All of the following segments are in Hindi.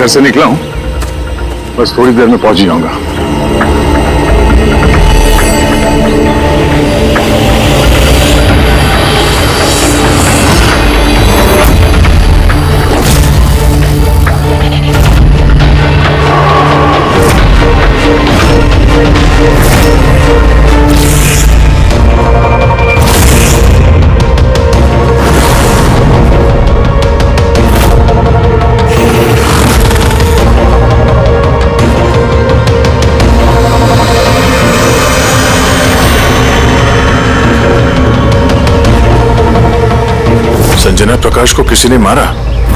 से निकला हूं, बस थोड़ी देर में पहुंच ही जाऊंगा। संजना प्रकाश को किसी ने मारा,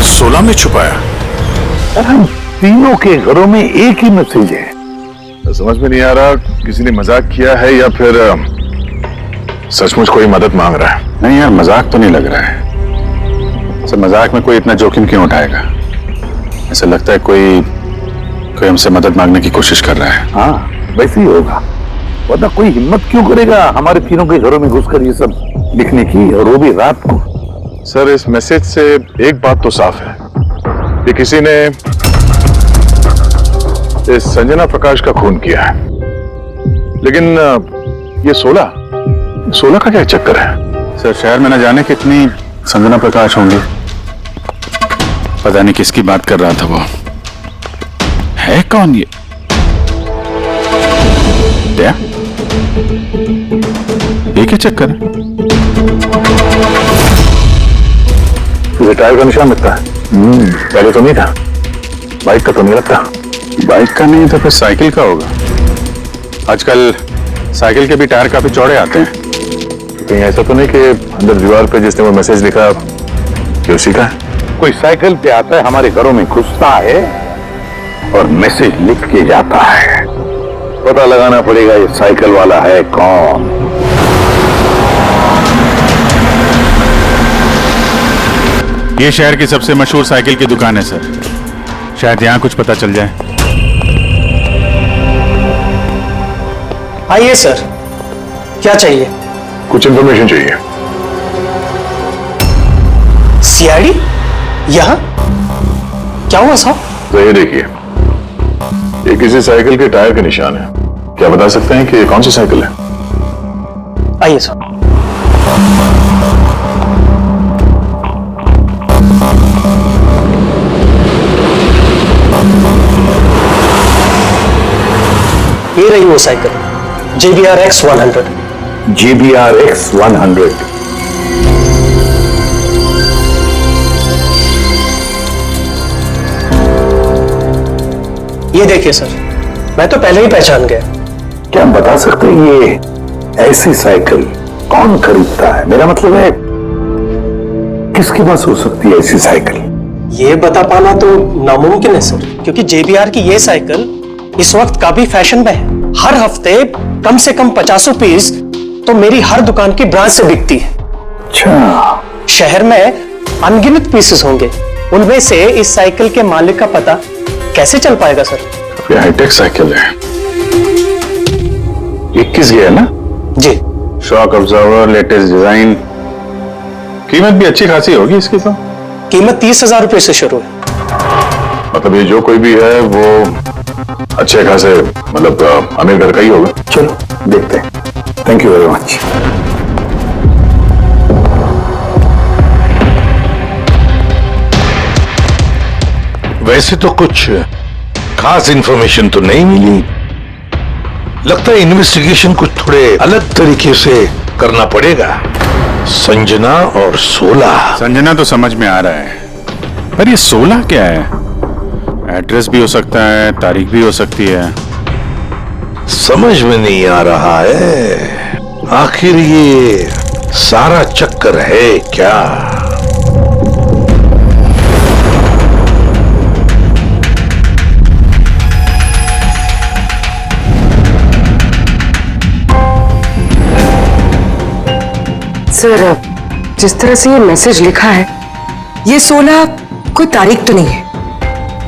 16 में छुपाया। हम तीनों के घरों में एक ही मैसेज है। समझ में नहीं आ रहा किसी ने मजाक किया है या फिर सचमुच कोई मदद मांग रहा है। नहीं यार, मजाक तो नहीं लग रहा है। सब मजाक में कोई इतना जोखिम क्यों उठाएगा? ऐसा लगता है कोई हमसे मदद मांगने की कोशिश कर रहा है। हाँ, वैसे ही होगा, वरना कोई हिम्मत क्यों करेगा हमारे तीनों के घरों में घुसकर ये सब लिखने की, और वो भी रात को। सर, इस मैसेज से एक बात तो साफ है कि किसी ने इस संजना प्रकाश का खून किया है। लेकिन ये 16 का क्या चक्कर है? सर, शहर में न जाने कितनी संजना प्रकाश होंगे। पता नहीं किसकी बात कर रहा था वो। है कौन ये? क्या ये क्या चक्कर है? तुझे टायर का निशान लगता है? पहले तो नहीं था। बाइक का तो नहीं लगता। बाइक का नहीं तो फिर साइकिल का होगा। आजकल साइकिल के भी टायर काफी चौड़े आते हैं। कहीं ऐसा तो नहीं कि अंदर दीवार पे जिसने वो मैसेज लिखा कि उसी का है? कोई साइकिल पे आता है, हमारे घरों में घुसता है और मैसेज लिख के जाता है। पता लगाना पड़ेगा ये साइकिल वाला है कौन। ये शहर की सबसे मशहूर साइकिल की दुकान है सर, शायद यहाँ कुछ पता चल जाए। आइए सर, क्या चाहिए? कुछ इंफॉर्मेशन चाहिए। सीआईडी यहाँ? क्या हुआ साहब? तो ये देखिए, ये किसी साइकिल के टायर के निशान है। क्या बता सकते हैं कि ये कौन सी साइकिल है? आइए सर। ये रही वो cycle, JBR X100। JBR X100। ये देखिए सर, मैं तो पहले ही पहचान गया। क्या हम बता सकते हैं ये ऐसी साइकिल कौन खरीदता है? मेरा मतलब है किसके पास हो सकती है ऐसी साइकिल? ये बता पाना तो नामुमकिन है सर, क्योंकि JBR की ये साइकिल इस वक्त काफी फैशन में है। हर हफ्ते कम से कम 50 पीस तो मेरी हर दुकान की ब्रांच से बिकती है। अच्छा, शहर में अनगिनत पीसेस होंगे, उनमें से इस साइकिल के मालिक का पता कैसे चल पाएगा सर? ये हाईटेक साइकिल है। 21 गियर ना? जी। शॉक ऑब्जर्वर, लेटेस्ट डिजाइन, कीमत भी अच्छी खासी होगी इसकी तो। कीमत 30,000 रुपए से शुरू है। मतलब ये जो कोई भी है वो अच्छे खासे, मतलब अमीर घर का ही होगा। चलो देखते हैं। Thank you very much. वैसे तो कुछ खास इंफॉर्मेशन तो नहीं मिली। लगता है इन्वेस्टिगेशन कुछ थोड़े अलग तरीके से करना पड़ेगा। संजना और 16। संजना तो समझ में आ रहा है, पर ये 16 क्या है? एड्रेस भी हो सकता है, तारीख भी हो सकती है। समझ में नहीं आ रहा है आखिर ये सारा चक्कर है क्या? सर, जिस तरह से ये मैसेज लिखा है, ये 16 कोई तारीख तो नहीं है।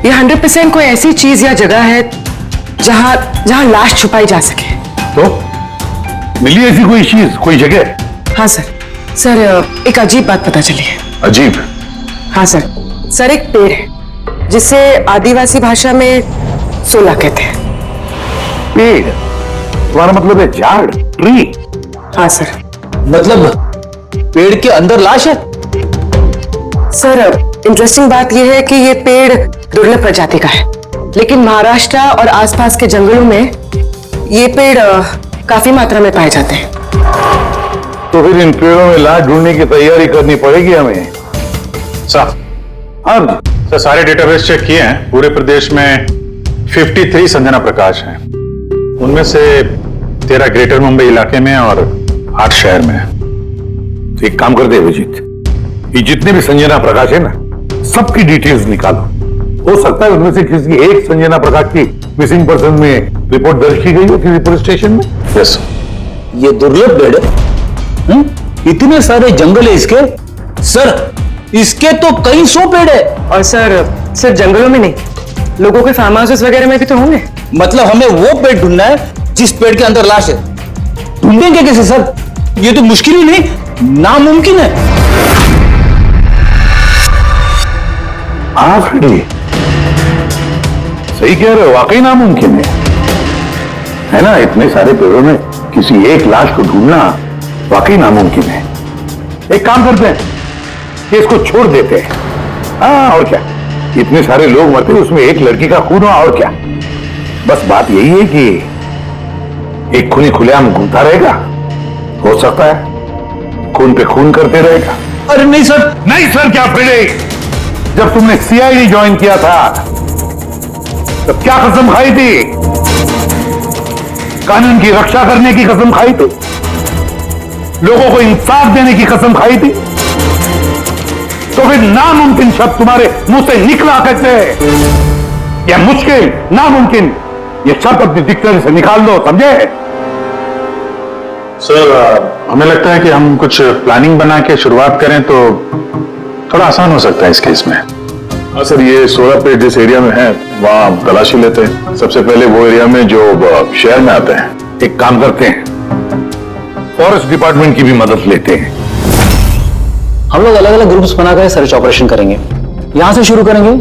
ये 100% कोई ऐसी चीज या जगह है जहां लाश छुपाई जा सके। तो मिली ऐसी कोई चीज, कोई जगह? हाँ सर, एक अजीब बात पता चली है। अजीब? हाँ सर, एक पेड़ है जिसे आदिवासी भाषा में सोला कहते हैं। पेड़? तुम्हारा मतलब है झाड़, ट्री? हाँ सर। मतलब पेड़ के अंदर लाश है? सर इंटरेस्टिंग बात यह है कि ये पेड़ दुर्लभ प्रजाति का है, लेकिन महाराष्ट्र और आसपास के जंगलों में ये पेड़ काफी मात्रा में पाए जाते हैं। तो फिर इन पेड़ों में लाश ढूंढने की तैयारी करनी पड़ेगी हमें। साहब, हाँ सर सारे डेटाबेस चेक किए हैं। पूरे प्रदेश में 53 संजना प्रकाश हैं। उनमें से 13 ग्रेटर मुंबई इलाके में और 8 शहर में है। तो एक काम करते हैं विजित, ये जितने भी संजना प्रकाश है ना, सबकी डिटेल्स निकालो। हो सकता है उनमें से किसी एक संजना प्रकाश की मिसिंग पर्सन में रिपोर्ट दर्ज की गई हो किसी पुलिस स्टेशन में। यस। ये दुर्लभ पेड़ है? इतने सारे जंगल है इसके। सर इसके तो कई 100 पेड़ है। और सर सिर्फ जंगलों में नहीं, लोगों के फार्म हाउसेस वगैरह में भी तो होंगे। मतलब हमें वो पेड़ ढूंढना है जिस पेड़ के अंदर लाश है। ढूंढेंगे कैसे सर? ये तो मुश्किल ही नहीं, नामुमकिन है। हाँ फ्रेडी, सही कह रहे हो, वाकई नामुमकिन है ना? इतने सारे पेड़ों में किसी एक लाश को ढूंढना वाकई नामुमकिन है। एक काम करते हैं कि इसको छोड़ देते हैं। हाँ और क्या, इतने सारे लोग मरते उसमें एक लड़की का खून हुआ, और क्या। बस बात यही है कि एक खूनी खुलेआम घूमता रहेगा, हो सकता है खून पे खून करते रहेगा। अरे नहीं सर। नहीं सर क्या फ्रेडी, जब तुमने सीआईडी ज्वाइन किया था तब क्या कसम खाई थी? कानून की रक्षा करने की कसम खाई थी, लोगों को इंसाफ देने की कसम खाई थी। तो फिर नामुमकिन शब्द तुम्हारे मुंह से निकला कैसे? या मुश्किल, नामुमकिन, ये शब्द अपनी डिक्शनरी से निकाल दो, समझे? सर हमें लगता है कि हम कुछ प्लानिंग बना के शुरुआत करें तो थोड़ा आसान हो सकता है इस केस में। हाँ सर, ये 16 पेड़ जिस एरिया में है वहां तलाशी लेते हैं। सबसे पहले वो एरिया में जो शहर में आते हैं। एक काम करते हैं, फॉरेस्ट डिपार्टमेंट की भी मदद लेते हैं। हम लोग अलग अलग ग्रुप्स बनाकर सर्च ऑपरेशन करेंगे। यहां से शुरू करेंगे,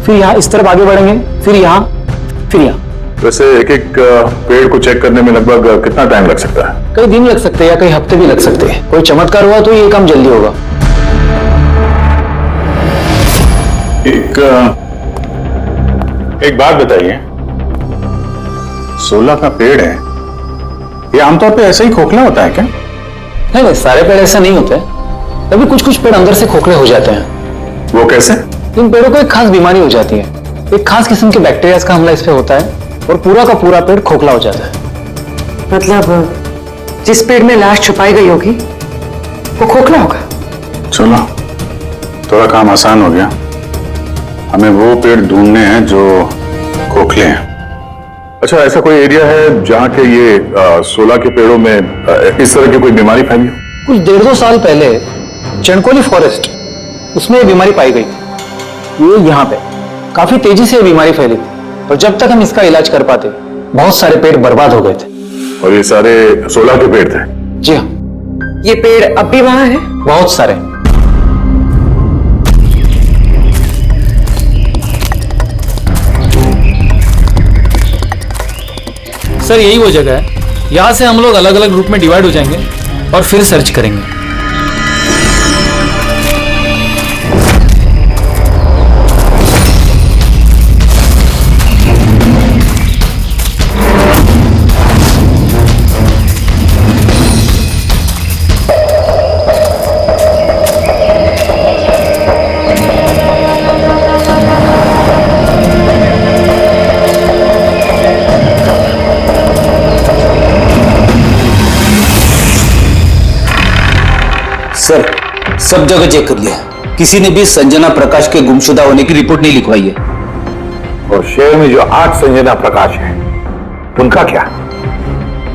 फिर यहां इस तरफ आगे बढ़ेंगे, फिर यहां, फिर यहां। वैसे एक एक पेड़ को चेक करने में लगभग कितना टाइम लग सकता है? कई दिन लग सकते हैं या कई हफ्ते भी लग सकते हैं। कोई चमत्कार हुआ तो ये काम जल्दी होगा। एक बात बताइए, 16 का पेड़ है, ये आमतौर पे ऐसे ही खोखला होता है क्या? नहीं, सारे पेड़ ऐसे नहीं होते। कभी कुछ कुछ पेड़ अंदर से खोखले हो जाते हैं। वो कैसे? इन पेड़ों को एक खास बीमारी हो जाती है। एक खास किस्म के बैक्टीरिया का हमला इस पे होता है और पूरा का पूरा पेड़ खोखला हो जाता है। मतलब जिस पेड़ में लाश छुपाई गई होगी वो खोखला होगा। चलो थोड़ा काम आसान हो गया। हमें वो पेड़ ढूंढने हैं जो खोखले हैं। अच्छा, ऐसा कोई एरिया है जहाँ के ये 16 के पेड़ों में इस तरह की कोई बीमारी फैली हो? कुछ 1.5 साल पहले चणकोली फॉरेस्ट, उसमें ये बीमारी पाई गई। ये यहाँ पे काफी तेजी से ये बीमारी फैली थी और जब तक हम इसका इलाज कर पाते बहुत सारे पेड़ बर्बाद हो गए थे। और ये सारे 16 के पेड़ थे? जी हाँ। ये पेड़ अब भी वहां है? बहुत सारे। सर यही वो जगह है। यहां से हम लोग अलग अलग ग्रुप में डिवाइड हो जाएंगे और फिर सर्च करेंगे। सर सब जगह चेक कर लिया, किसी ने भी संजना प्रकाश के गुमशुदा होने की रिपोर्ट नहीं लिखवाई है। और शहर में जो 8 संजना प्रकाश है उनका क्या?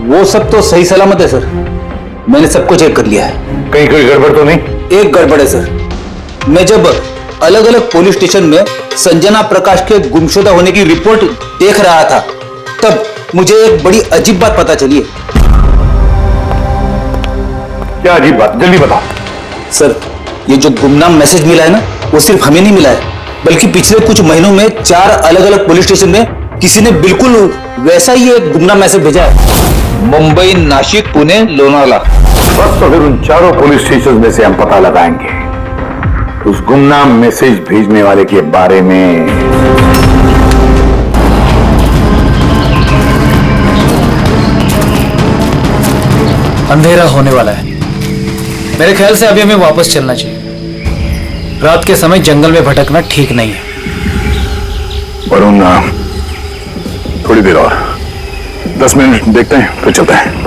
वो सब तो सही सलामत है सर, मैंने सबको चेक कर लिया है। कहीं कोई गड़बड़ तो नहीं? एक गड़बड़ है सर। मैं जब अलग अलग पुलिस स्टेशन में संजना प्रकाश के गुमशुदा होने की रिपोर्ट देख रहा था तब मुझे एक बड़ी अजीब बात पता चली है। क्या अजीब बात? जल्दी बताओ। सर ये जो गुमनाम मैसेज मिला है ना, वो सिर्फ हमें नहीं मिला है, बल्कि पिछले कुछ महीनों में 4 अलग अलग पुलिस स्टेशन में किसी ने बिल्कुल वैसा ही एक गुमनाम मैसेज भेजा है। मुंबई, नासिक, पुणे, लोनावाला। बस तो फिर उन चारों पुलिस स्टेशन में से हम पता लगाएंगे उस गुमनाम मैसेज भेजने वाले के बारे में। अंधेरा होने वाला है। मेरे ख्याल से अभी हमें वापस चलना चाहिए। रात के समय जंगल में भटकना ठीक नहीं है। वरुण, थोड़ी देर और 10 मिनट देखते हैं, फिर चलते हैं।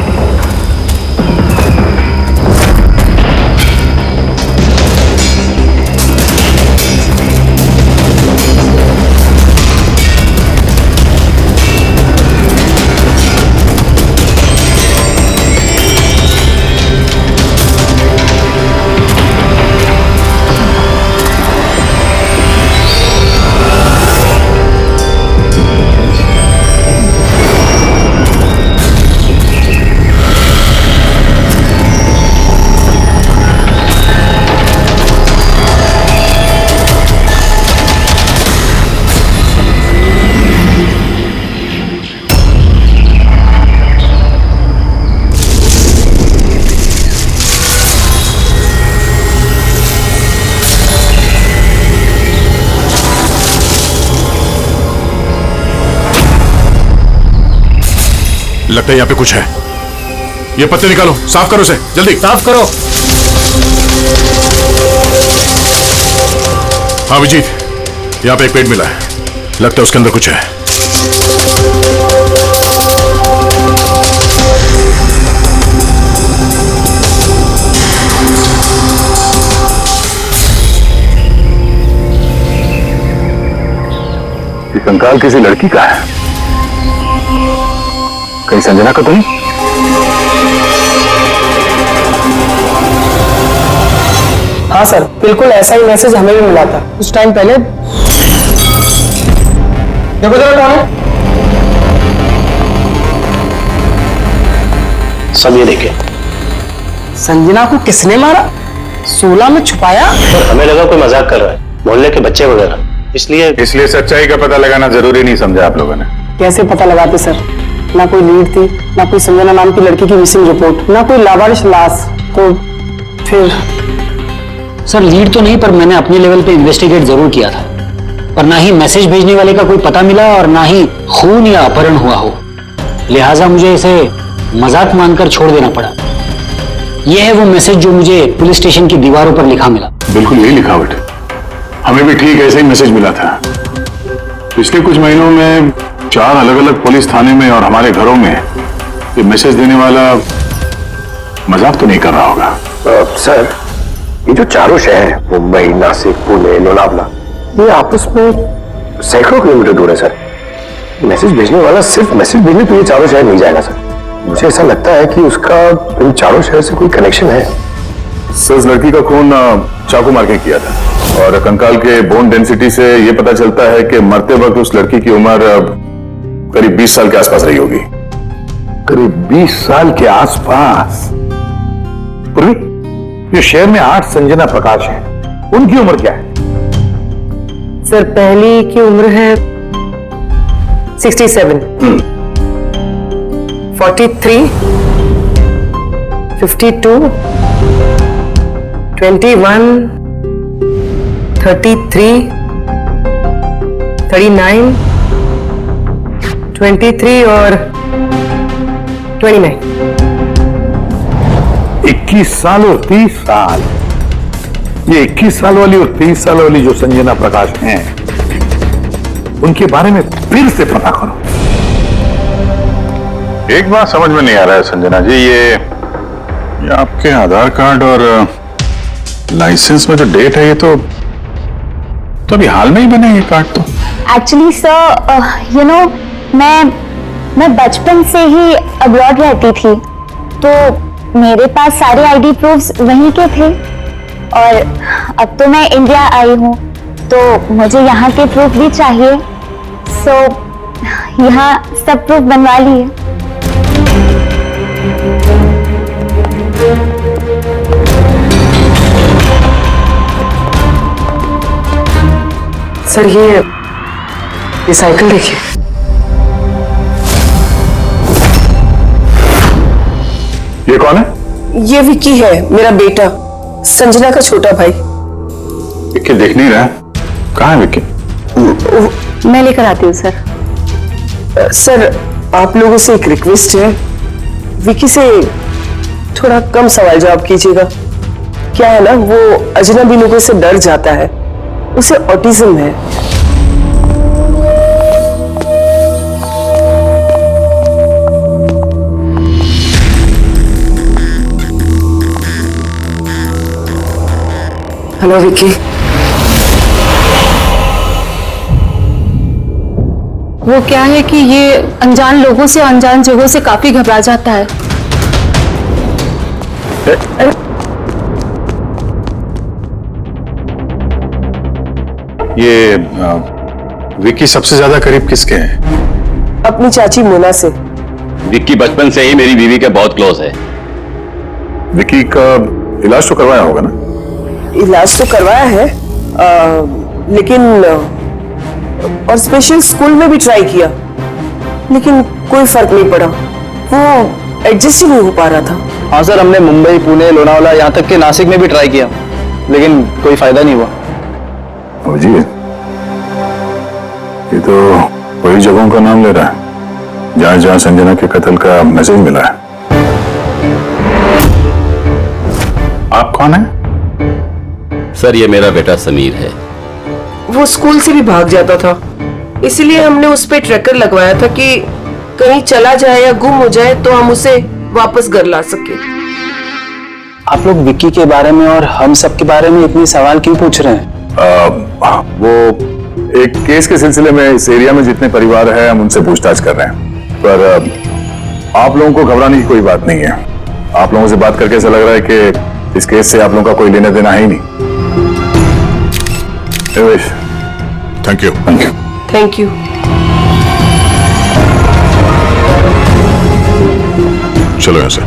लगता है यहाँ पे कुछ है। ये पत्ते निकालो, साफ करो इसे, जल्दी साफ करो। हाँ विजीत, यहाँ पे एक पेड़ मिला है, लगता है उसके अंदर कुछ है। ये कंकाल किसी लड़की का है, कहीं संजना का तो नहीं? हाँ सर, बिल्कुल ऐसा ही मैसेज हमें भी मिला था कुछ टाइम पहले। देखो जरा कौन है। सब ये देखे। संजना को किसने मारा? 16 में छुपाया? हमें लगा कोई मजाक कर रहा है, मोहल्ले के बच्चे वगैरह, इसलिए सच्चाई का पता लगाना जरूरी नहीं समझा आप लोगों ने? कैसे पता लगाते सर? ना कोई लीड थी, ना कोई संजना नाम की लड़की की मिसिंग रिपोर्ट, ना कोई लावारिश लाश। तो फिर सर लीड तो नहीं, पर मैंने अपने लेवल पे इन्वेस्टिगेट जरूर किया था, पर ना ही मैसेज भेजने वाले का कोई पता मिला और ना ही खून या अपहरण हुआ हो। लिहाजा मुझे इसे मजाक मानकर छोड़ देना पड़ा। यह है वो मैसेज जो मुझे पुलिस स्टेशन की दीवारों पर लिखा मिला। बिल्कुल यही लिखावट, हमें भी ठीक ऐसे ही मैसेज मिला था। पिछले कुछ महीनों में 4 अलग अलग पुलिस थाने में और हमारे घरों में ये मैसेज देने वाला मजाक तो नहीं कर रहा होगा? सर, ये जो चारों शहर हैं, मुंबई, नासिक, पुणे, लोनावला, ये आपस में सैकड़ों किलोमीटर दूर है सर। मैसेज भेजने वाला सिर्फ मैसेज भेजने तो ये चारों शहर नहीं जाएगा सर। मुझे ऐसा लगता है कि उसका इन चारों शहर से कोई कनेक्शन है। सर, उस लड़की का खून चाकू मार के किया था और कंकाल के बोन डेंसिटी से यह पता चलता है कि मरते वक्त उस लड़की की उम्र करीब 20 साल के आसपास रही होगी। करीब 20 साल के आसपास। पूर्वी, ये शहर में 8 संजना प्रकाश है, उनकी उम्र क्या है? सर पहली की उम्र है 67, 43, 52, 21, 33, 39, 23 और 29। 21 साल और 30 साल। ये 21 साल वाली और 30 साल वाली जो संजना प्रकाश हैं, उनके बारे में फिर से पता करो। एक बात समझ में नहीं आ रहा है संजना जी, ये आपके आधार कार्ड और लाइसेंस में जो डेट है, ये तो अभी हाल में ही बने ये कार्ड तो। एक्चुअली सर यू नो मैं बचपन से ही अब्रॉड रहती थी, तो मेरे पास सारे आईडी प्रूफ्स वहीं के थे और अब तो मैं इंडिया आई हूँ, तो मुझे यहाँ के प्रूफ भी चाहिए। सो यहाँ सब प्रूफ बनवा लिए। सर ये साइकिल देखिए। ये कौन है? ये विक्की है, मेरा बेटा, संजना का छोटा भाई। विक्की देख नहीं रहा। कहाँ है विक्की? मैं लेकर आती हूँ सर। सर आप लोगों से एक रिक्वेस्ट है, विक्की से थोड़ा कम सवाल जवाब कीजिएगा। क्या है ना, वो अजनबी लोगों से डर जाता है, उसे ऑटिज्म है। हेलो विक्की। वो क्या है कि ये अनजान लोगों से, अनजान जगहों से काफी घबरा जाता है। ये विक्की सबसे ज्यादा करीब किसके हैं? अपनी चाची मोना से। विक्की बचपन से ही मेरी बीवी के बहुत क्लोज है। विक्की का इलाज तो करवाया होगा ना? इलाज तो करवाया है, लेकिन और स्पेशल स्कूल में भी ट्राई किया, लेकिन कोई फर्क नहीं पड़ा। वो एडजस्ट ही नहीं हो पा रहा था। हाँ सर, हमने मुंबई, पुणे, लोनावाला, यहाँ तक के नासिक में भी ट्राई किया, लेकिन कोई फायदा नहीं हुआ। जी, ये तो वही जगहों का नाम ले रहा है जहां जहां संजना के कत्ल का मैसेज मिला है। आप कौन है? सर ये मेरा बेटा समीर है। वो स्कूल से भी भाग जाता था, इसीलिए हमने उस पे ट्रैकर लगवाया था कि कहीं चला जाए या गुम हो जाए तो हम उसे वापस घर ला सके। आप लोग विक्की के बारे में और हम सब के बारे में इतने सवाल क्यों पूछ रहे हैं? वो एक केस के सिलसिले में इस एरिया में जितने परिवार हैं हम उनसे पूछताछ कर रहे हैं, पर आप लोगों को घबराने की कोई बात नहीं है। आप लोगों से बात करके ऐसा लग रहा है कि इस केस से आप लोगों का कोई लेना देना है ही नहीं। Thank you. Thank you. चलो यहाँ से।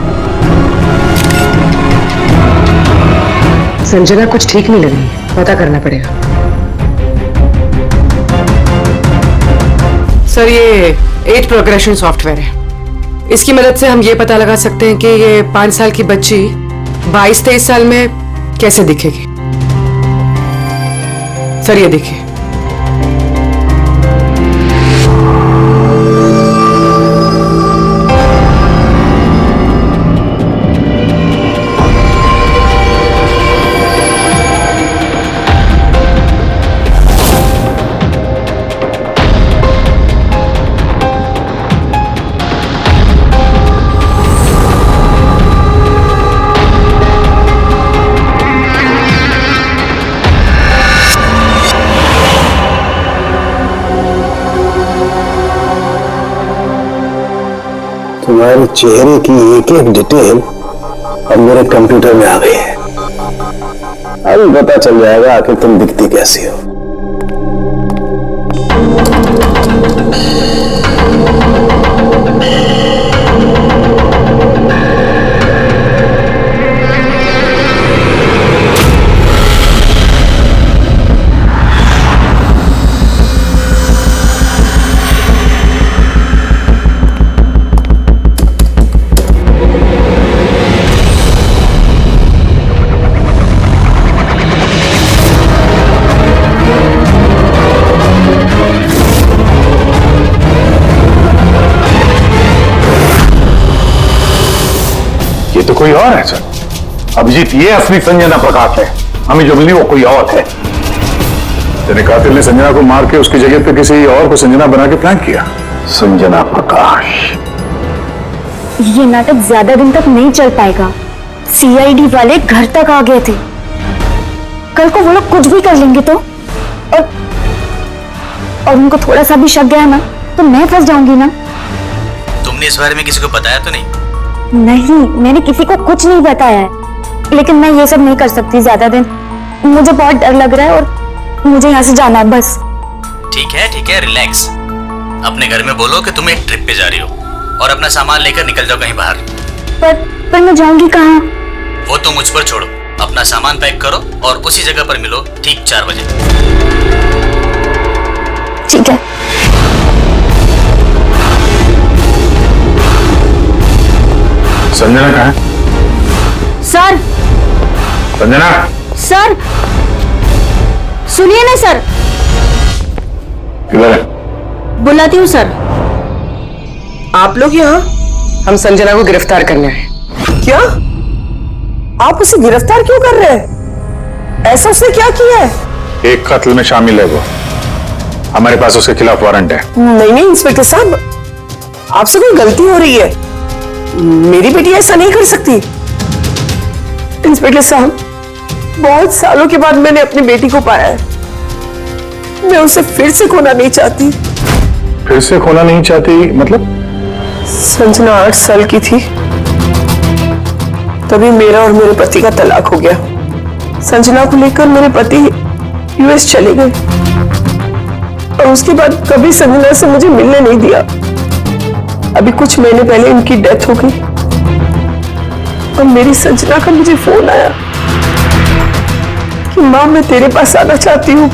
संजना कुछ ठीक नहीं लग रही, पता करना पड़ेगा। सर ये एज प्रोग्रेशन सॉफ्टवेयर है, इसकी मदद से हम ये पता लगा सकते हैं कि ये 5 साल की बच्ची 22-23 साल में कैसे दिखेगी। सर ये देखिए। तुम्हारे चेहरे की एक एक डिटेल अब मेरे कंप्यूटर में आ गई है। अब पता चल जाएगा आखिर तुम दिखती कैसी हो। ये तो कोई और है सर। अभिजीत, ये असली संजना प्रकाश है, हमें जो मिली वो कोई और है। तेरे कातिल ने संजना को मार के उसकी जगह पे किसी और को संजना बना के प्लान किया। संजना प्रकाश। ये नाटक ज्यादा दिन तक नहीं चल पाएगा। सीआईडी वाले घर तक आ गए थे। कल को वो लोग कुछ भी कर लेंगे तो, और उनको थोड़ा सा भी शक गया ना तो मैं फंस जाऊंगी ना। तुमने इस बारे में किसी को बताया तो नहीं? नहीं, मैंने किसी को कुछ नहीं बताया है, लेकिन मैं ये सब नहीं कर सकती ज्यादा दिन। मुझे बहुत डर लग रहा है और मुझे यहाँ से जाना है बस। ठीक है, रिलैक्स। अपने घर में बोलो कि तुम एक ट्रिप पे जा रही हो और अपना सामान लेकर निकल जाओ कहीं बाहर। पर मैं जाऊंगी कहाँ? वो तो मुझ पर छोड़ो। अपना सामान पैक करो और उसी जगह पर मिलो ठीक 4 बजे। ठीक है। संजना कहाँ है? सर संजना, सर सुनिए ना सर। किधर है? बुलाती हूँ सर। आप लोग यहाँ? हम संजना को गिरफ्तार करने आए। क्या? आप उसे गिरफ्तार क्यों कर रहे हैं? ऐसा उसने क्या किया है? एक कत्ल में शामिल है वो। हमारे पास उसके खिलाफ वारंट है। नहीं इंस्पेक्टर साहब, आपसे कोई गलती हो रही है। मेरी बेटी ऐसा नहीं कर सकती। इंस्पेक्टर साहब, बहुत सालों के बाद मैंने अपनी बेटी को पाया है। मैं उसे फिर से खोना नहीं चाहती। फिर से खोना नहीं चाहती मतलब? संजना 8 साल की थी, तभी मेरा और मेरे पति का तलाक हो गया। संजना को लेकर मेरे पति यूएस चले गए और उसके बाद कभी संजना से मुझे मिलने नहीं दिया। अभी कुछ महीने पहले इनकी डेथ हो गई और मेरी संजना का मुझे फोन आया कि माँ, मैं तेरे पास आना चाहती हूँ,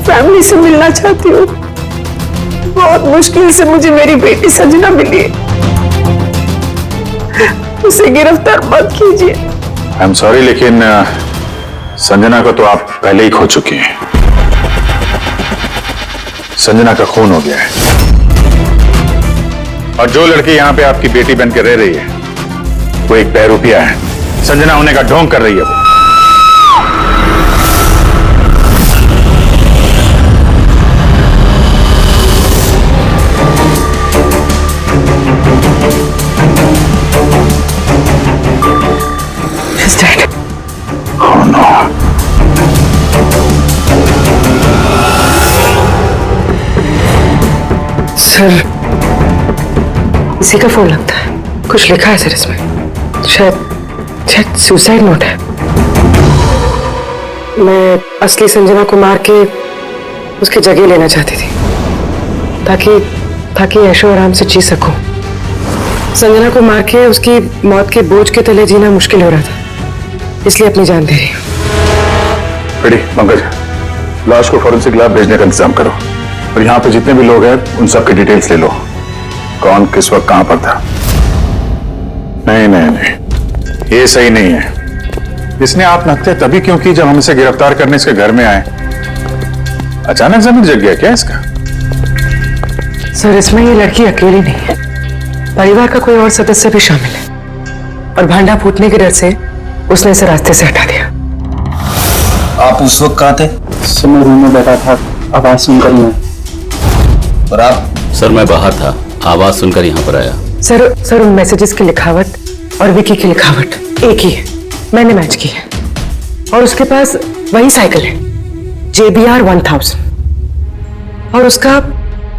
फैमिली से मिलना चाहती हूँ। बहुत मुश्किल से मुझे मेरी बेटी संजना मिली है। उसे गिरफ्तार मत कीजिए। आई एम सॉरी, लेकिन संजना को तो आप पहले ही खो चुकी हैं। संजना का खून हो गया है और जो लड़की यहां पे आपकी बेटी बन के रह रही है वो एक बहरूपिया है। संजना होने का ढोंग कर रही है वो। Oh no. सर, इसी का फोन लगता है। कुछ लिखा है सर इसमें। शायद सुसाइड नोट है। मैं असली संजना को मार के उसकी जगह लेना चाहती थी ताकि ऐशो आराम से जी सकूं। संजना को मार के उसकी मौत के बोझ के तले जीना मुश्किल हो रहा था, इसलिए अपनी जान दे रही हूँ। रेडी पंकज, लाश को फॉरेंसिक लैब भेजने का इंतजाम करो और यहाँ पे जितने भी लोग हैं उन सबके डिटेल्स ले लो। कौन किस वक्त कहां पर था। नहीं, ये सही नहीं है। इसने आत्महत्या तभी क्यों की जब हम इसे गिरफ्तार करने इसके घर में आए। अचानक जमीन जग गया क्या इसका? सर, इसमें ये लड़की अकेली नहीं है, परिवार का कोई और सदस्य भी शामिल है और भांडा फूटने के डर से उसने इसे रास्ते से हटा दिया। आप उस वक्त कहाँ थे? सर, मैं रूम में बैठा था, आवाज सुनकर मैं। और आप? सर मैं बाहर था, आवाज सुनकर यहाँ पर आया। सर उन मैसेजेस की लिखावट और विकी की लिखावट एक ही है, मैंने मैच की है। और उसके पास वही साइकिल है, JBR 1000, और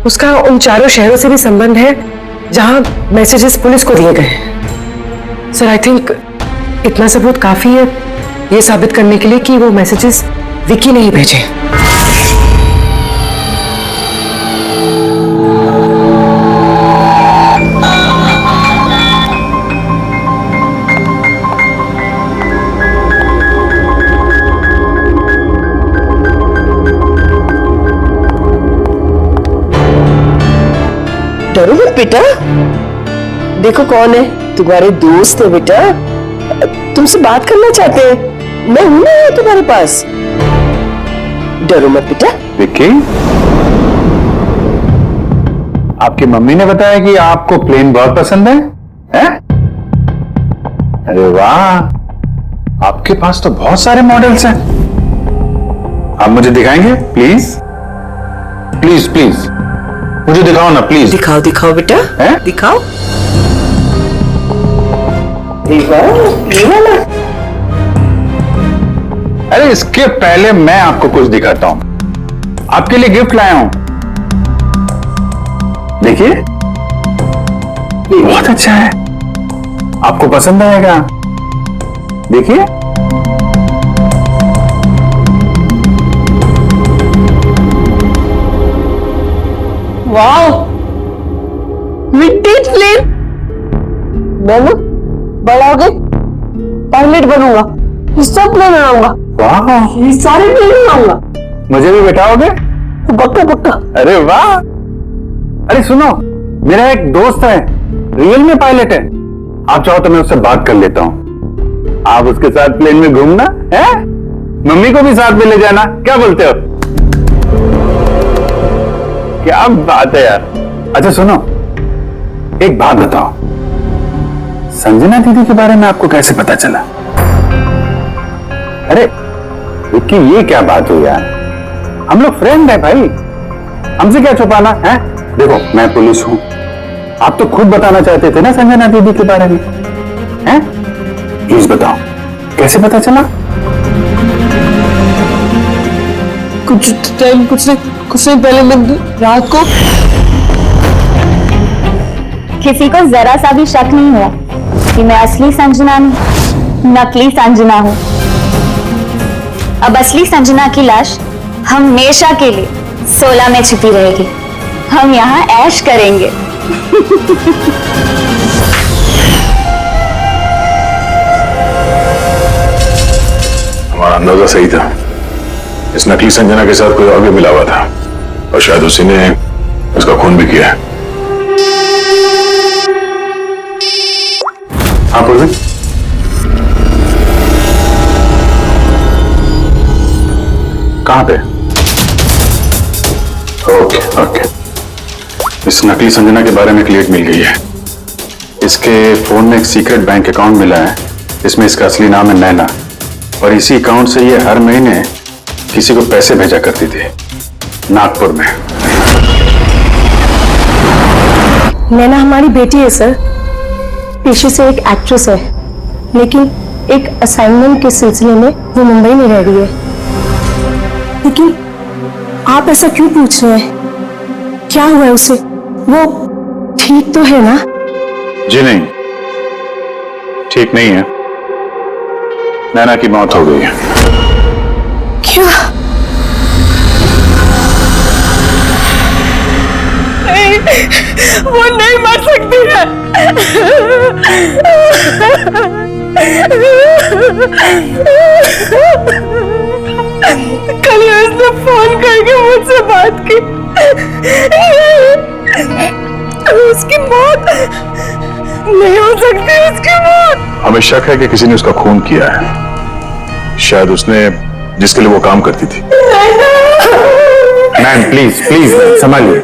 उसका उन चारों शहरों से भी संबंध है जहां मैसेजेस पुलिस को दिए गए हैं। सर, आई थिंक इतना सबूत काफी है ये साबित करने के लिए कि वो मैसेजेस विकी ने ही भेजे हैं। डरो मत बेटा, देखो कौन है, तुम्हारे दोस्त है बेटा, तुमसे बात करना चाहते हैं। मैं हूं ना तुम्हारे पास, डरो मत बेटा। विक्की, आपकी मम्मी ने बताया कि आपको प्लेन बहुत पसंद है, हैं? अरे वाह, आपके पास तो बहुत सारे मॉडल्स हैं। आप मुझे दिखाएंगे प्लीज? प्लीज मुझे दिखाओ ना प्लीज। दिखाओ बेटा, दिखाओ। ये वाला। अरे इसके पहले मैं आपको कुछ दिखाता हूं। आपके लिए गिफ्ट लाया हूं, देखिए, बहुत अच्छा है, आपको पसंद आएगा। देखिए, वाह, विंटेज प्लेन। मैं ना बड़ा हो गए पायलट बनूंगा, सब प्लेन बनाऊंगा। वाह, ये सारे प्लेन बनाऊंगा। मुझे भी बैठाओगे? पक्का पक्का। अरे वाह। अरे सुनो, मेरा एक दोस्त है, रियल में पायलट है। आप चाहो तो मैं उससे बात कर लेता हूँ। आप उसके साथ प्लेन में घूमना है, मम्मी को भी साथ में ले जाना, क्या बोलते हो? क्या बात है यार। अच्छा सुनो, एक बात बताओ, संजना दीदी के बारे में आपको कैसे पता चला? अरे विक्की, ये क्या बात हुई यार? हम लोग फ्रेंड है भाई, हमसे क्या छुपाना है? देखो मैं पुलिस हूं, आप तो खुद बताना चाहते थे ना संजना दीदी के बारे में, हैं? प्लीज बताओ, कैसे पता चला? कुछ नहीं पहले मैं रात को। किसी को जरा सा भी शक नहीं हुआ कि मैं असली संजना नहीं, नकली संजना हूं। अब असली संजना की लाश हमेशा के लिए 16 में छिपी रहेगी। हम यहाँ ऐश करेंगे। हमारा अंदाजा सही था, इस नकली संजना के साथ कोई और भी मिला हुआ था और शायद उसी ने उसका खून भी किया है। हाँ बोलिए। कहां पे? ओके ओके, इस नकली संजना के बारे में एक लीड मिल गई है। इसके फोन में एक सीक्रेट बैंक अकाउंट मिला है, इसमें इसका असली नाम है नैना, और इसी अकाउंट से ये हर महीने किसी को पैसे भेजा करती थी नागपुर में। नैना हमारी बेटी है सर, पेशे से एक एक्ट्रेस है, लेकिन एक असाइनमेंट के सिलसिले में वो मुंबई में रह रही है। लेकिन आप ऐसा क्यों पूछ रहे हैं? क्या हुआ है उसे? वो ठीक तो है ना? जी नहीं, ठीक नहीं है। नैना की मौत हो गई है। क्या? वो नहीं मर सकती है। कल उसने फोन करके मुझसे बात की। उसकी मौत नहीं हो सकती, उसकी मौत। हमें शक है कि किसी ने उसका खून किया है, शायद उसने जिसके लिए वो काम करती थी। मैम प्लीज प्लीज संभालिए।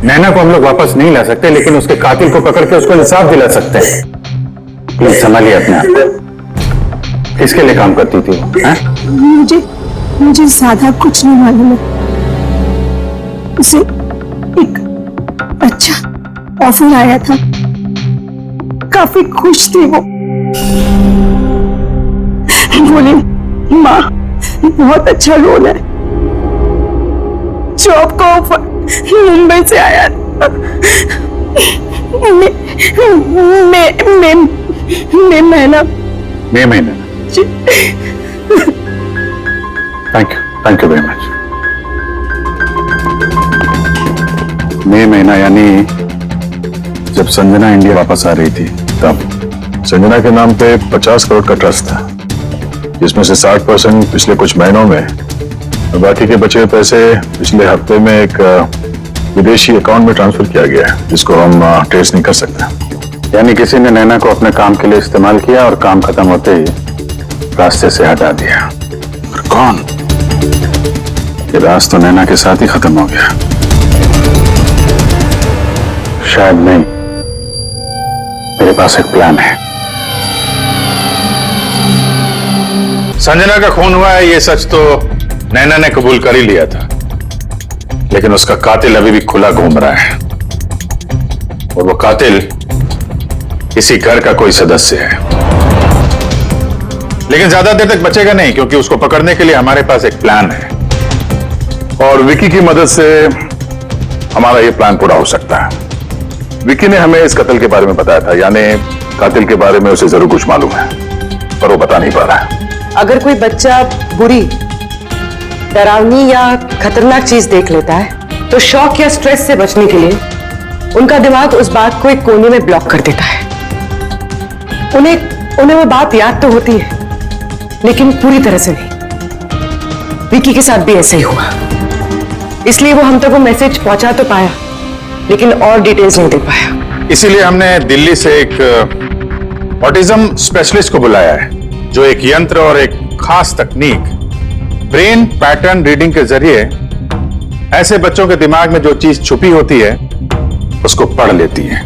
नैना को हम लोग वापस नहीं ला सकते, लेकिन उसके कातिल को पकड़ के उसको इंसाफ दिला सकते हैं। प्लीज संभालिए अपने आप को। किसके लिए काम करती थी वो? मुझे ज्यादा कुछ नहीं मालूम है। उसे एक अच्छा ऑफर आया था, काफी खुश थी वो। बोली माँ बहुत अच्छा रोल है। जॉब का ऑफर मुंबई से आया था। मई महीना। Thank you very much. मई महीना यानी जब संजना इंडिया वापस आ रही थी, तब संजना के नाम पे 50 करोड़ का ट्रस्ट था, जिसमें से 60% पिछले कुछ महीनों में और बाकी के बचे हुए पैसे पिछले हफ्ते में एक विदेशी अकाउंट में ट्रांसफर किया गया है, जिसको हम ट्रेस नहीं कर सकते। यानी किसी ने नैना को अपने काम के लिए इस्तेमाल किया और काम खत्म होते ही रास्ते से हटा दिया। और कौन? ये राज तो नैना के साथ ही खत्म हो गया। शायद नहीं, मेरे पास एक प्लान है। संजना का खून हुआ है, ये सच तो नैना ने कबूल कर ही लिया था, लेकिन उसका कातिल अभी भी खुला घूम रहा है, और वो कातिल इसी घर का कोई सदस्य है। लेकिन ज्यादा देर तक बचेगा नहीं, क्योंकि उसको पकड़ने के लिए हमारे पास एक प्लान है, और विकी की मदद से हमारा ये प्लान पूरा हो सकता है। विकी ने हमें इस कत्ल के बारे में बताया था, यानी कातिल के बारे में उसे जरूर कुछ मालूम है, पर वो बता नहीं पा रहा है। अगर कोई बच्चा बुरी, डरावनी या खतरनाक चीज देख लेता है, तो शॉक या स्ट्रेस से बचने के लिए उनका दिमाग उस बात को एक कोने में ब्लॉक कर देता है। उन्हें वो बात याद तो होती है, लेकिन पूरी तरह से नहीं। विकी के साथ भी ऐसा ही हुआ। इसलिए वो हम तक वो मैसेज पहुंचा तो पाया, लेकिन और डिटेल्स नहीं दे पाया। इसीलिए हमने दिल्ली से एक ऑटिज्म स्पेशलिस्ट को बुलाया है, जो एक यंत्र और एक खास तकनीक ब्रेन पैटर्न रीडिंग के जरिए ऐसे बच्चों के दिमाग में जो चीज छुपी होती है उसको पढ़ लेती है।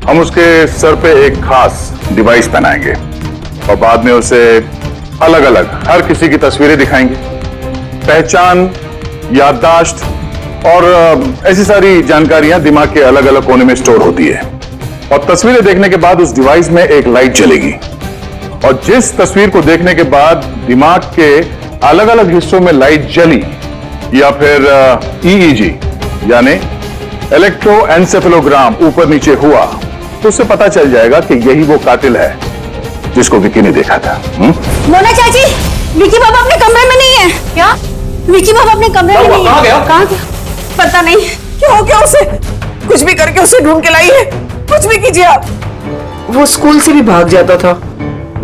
हम उसके सर पे एक खास डिवाइस पहनाएंगे और बाद में उसे अलग अलग हर किसी की तस्वीरें दिखाएंगे। पहचान, याददाश्त और ऐसी सारी जानकारियां दिमाग के अलग अलग कोने में स्टोर होती है। और तस्वीरें देखने के बाद उस डिवाइस में एक लाइट जलेगी और जिस तस्वीर को देखने के बाद दिमाग के अलग अलग हिस्सों में लाइट जली या फिर EEG यानी इलेक्ट्रोएन्सेफेलोग्राम ऊपर नीचे हुआ, तो उससे पता चल जाएगा कि यही वो कातिल है जिसको विकी ने देखा था। मोना चाची, विकी बाबा अपने कमरे में नहीं है। क्या? विकी बाबा अपने कमरे में नहीं है। कहाँ गया? पता नहीं क्या हो गया उसे। कुछ भी करके उसे ढूंढ के लाई है। कुछ भी कीजिए आप। वो स्कूल से भी भाग जाता था,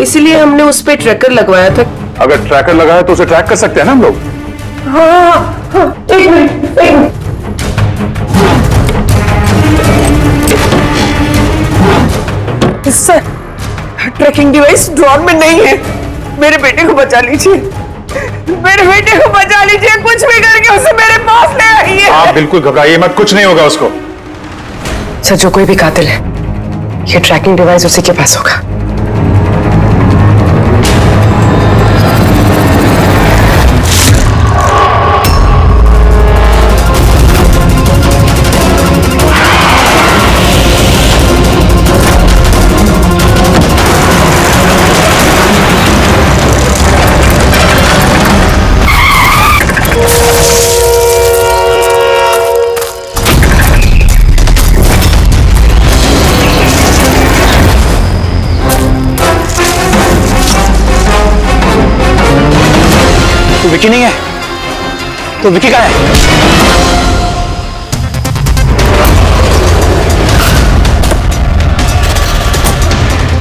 इसीलिए हमने उस पे ट्रैकर लगवाया था। अगर ट्रैकर लगाया तो उसे ट्रैक कर सकते हैं ना हम लोग। हाँ, एक minute. Sir, tracking device drawer में नहीं है। मेरे बेटे को बचा लीजिए, मेरे बेटे को बचा लीजिए। कुछ भी करके उसे मेरे पास ले आइए। आप बिल्कुल घबराइए मत, कुछ नहीं होगा उसको। सर, जो कोई भी कातिल है, ये ट्रैकिंग डिवाइस उसी के पास होगा। विकी नहीं है तो विकी कहाँ है?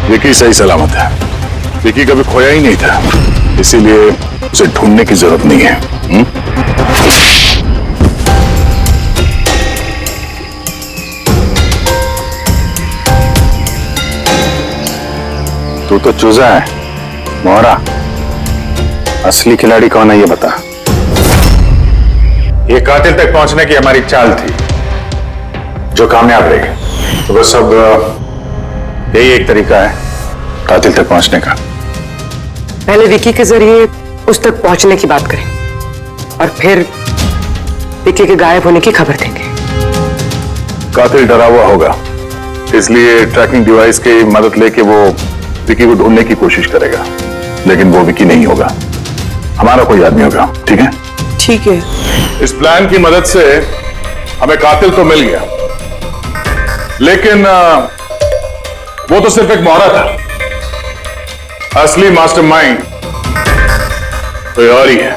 विकी सही सलामत है। विकी कभी खोया ही नहीं था, इसीलिए उसे ढूंढने की जरूरत नहीं है। तू तो चूजा है मोहरा, असली खिलाड़ी कौन है ये बता। ये कातिल तक पहुंचने की हमारी चाल थी जो कामयाब रही। तो बस सब यही एक तरीका है कातिल तक पहुंचने का। पहले विकी के जरिए उस तक पहुंचने की बात करें और फिर विकी के गायब होने की खबर देंगे। कातिल डरा हुआ होगा, इसलिए ट्रैकिंग डिवाइस की मदद लेके वो विकी को ढूंढने की कोशिश करेगा, लेकिन वो विकी नहीं होगा, हमारा कोई आदमी होगा। ठीक है? ठीक है। इस प्लान की मदद से हमें कातिल तो मिल गया, लेकिन वो तो सिर्फ एक मोहरा था। असली मास्टरमाइंड कोई और ही है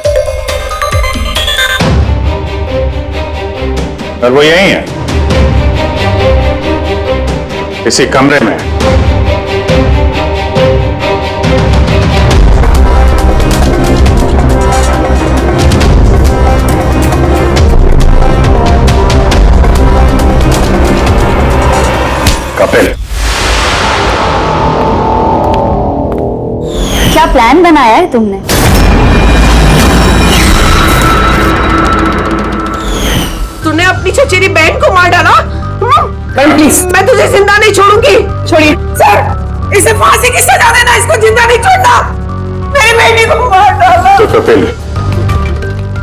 और वो यही है, इसी कमरे में। कपिल, क्या प्लान बनाया है तुमने? तूने अपनी चचेरी बहन को मार डाला। प्लीज, मैं तुझे जिंदा नहीं छोड़ूंगी। छोड़िए सर, इसे फांसी की सजा देना, इसको जिंदा नहीं छोड़ना। मेरी बेटी को मार डाला। तो कपिल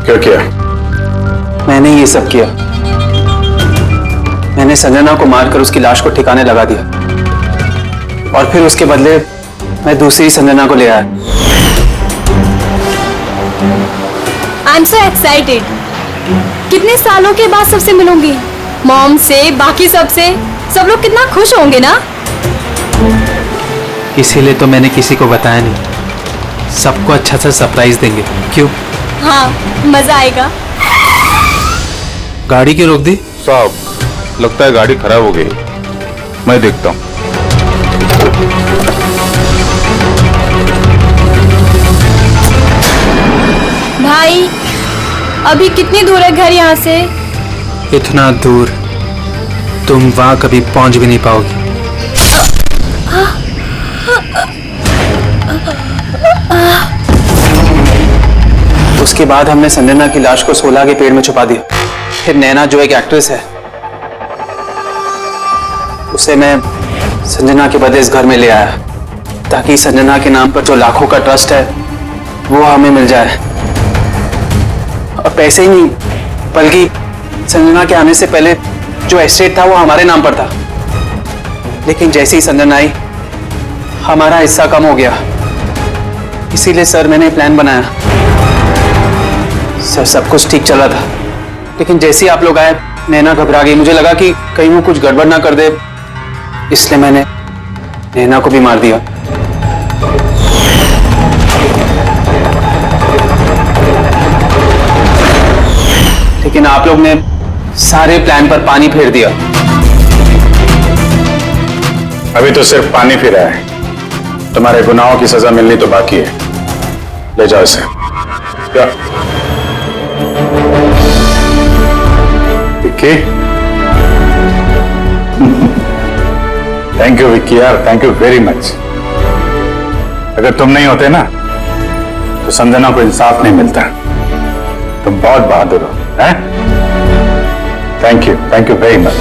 क्या किया? मैंने ये सब किया। मैंने संजना को मारकर उसकी लाश को ठिकाने लगा दिया और फिर उसके बदले मैं दूसरी संजना को ले आया। I am so excited. कितने सालों के बाद सबसे मिलूंगी, मॉम से, बाकी सबसे। सब लोग कितना खुश होंगे ना। इसीलिए तो मैंने किसी को बताया नहीं। सबको अच्छा सा सरप्राइज देंगे। क्यों? हाँ, मजा आएगा। गाड़ी क्यों रोक दी? साहब, लगता है गाड़ी खराब हो गई, मैं देखता हूं। भाई, अभी कितनी दूर है घर यहाँ से? इतना दूर तुम वहां कभी पहुंच भी नहीं पाओगी। उसके बाद हमने संजना की लाश को 16 के पेड़ में छुपा दिया। फिर नैना जो एक एक्ट्रेस है, उसे मैं संजना के बदले इस घर में ले आया ताकि संजना के नाम पर जो लाखों का ट्रस्ट है वो हमें मिल जाए। और पैसे ही नहीं बल्कि संजना के आने से पहले जो एस्टेट था वो हमारे नाम पर था। लेकिन जैसे ही संजना आई हमारा हिस्सा कम हो गया। इसीलिए सर मैंने प्लान बनाया। सर सब कुछ ठीक चला था, लेकिन जैसे ही आप लोग आए नैना घबरा गई। मुझे लगा कि कहीं वो कुछ गड़बड़ ना कर दे, इसलिए मैंने नैना को भी मार दिया। लेकिन आप लोग ने सारे प्लान पर पानी फेर दिया। अभी तो सिर्फ पानी फिरा है, तुम्हारे गुनाहों की सजा मिलनी तो बाकी है। ले जाओ इसे। क्या विक्की? थैंक यू विक्की यार, थैंक यू वेरी मच। अगर तुम नहीं होते ना तो संजना को इंसाफ नहीं मिलता। तुम बहुत बहादुर हो, हैं? Thank you very much.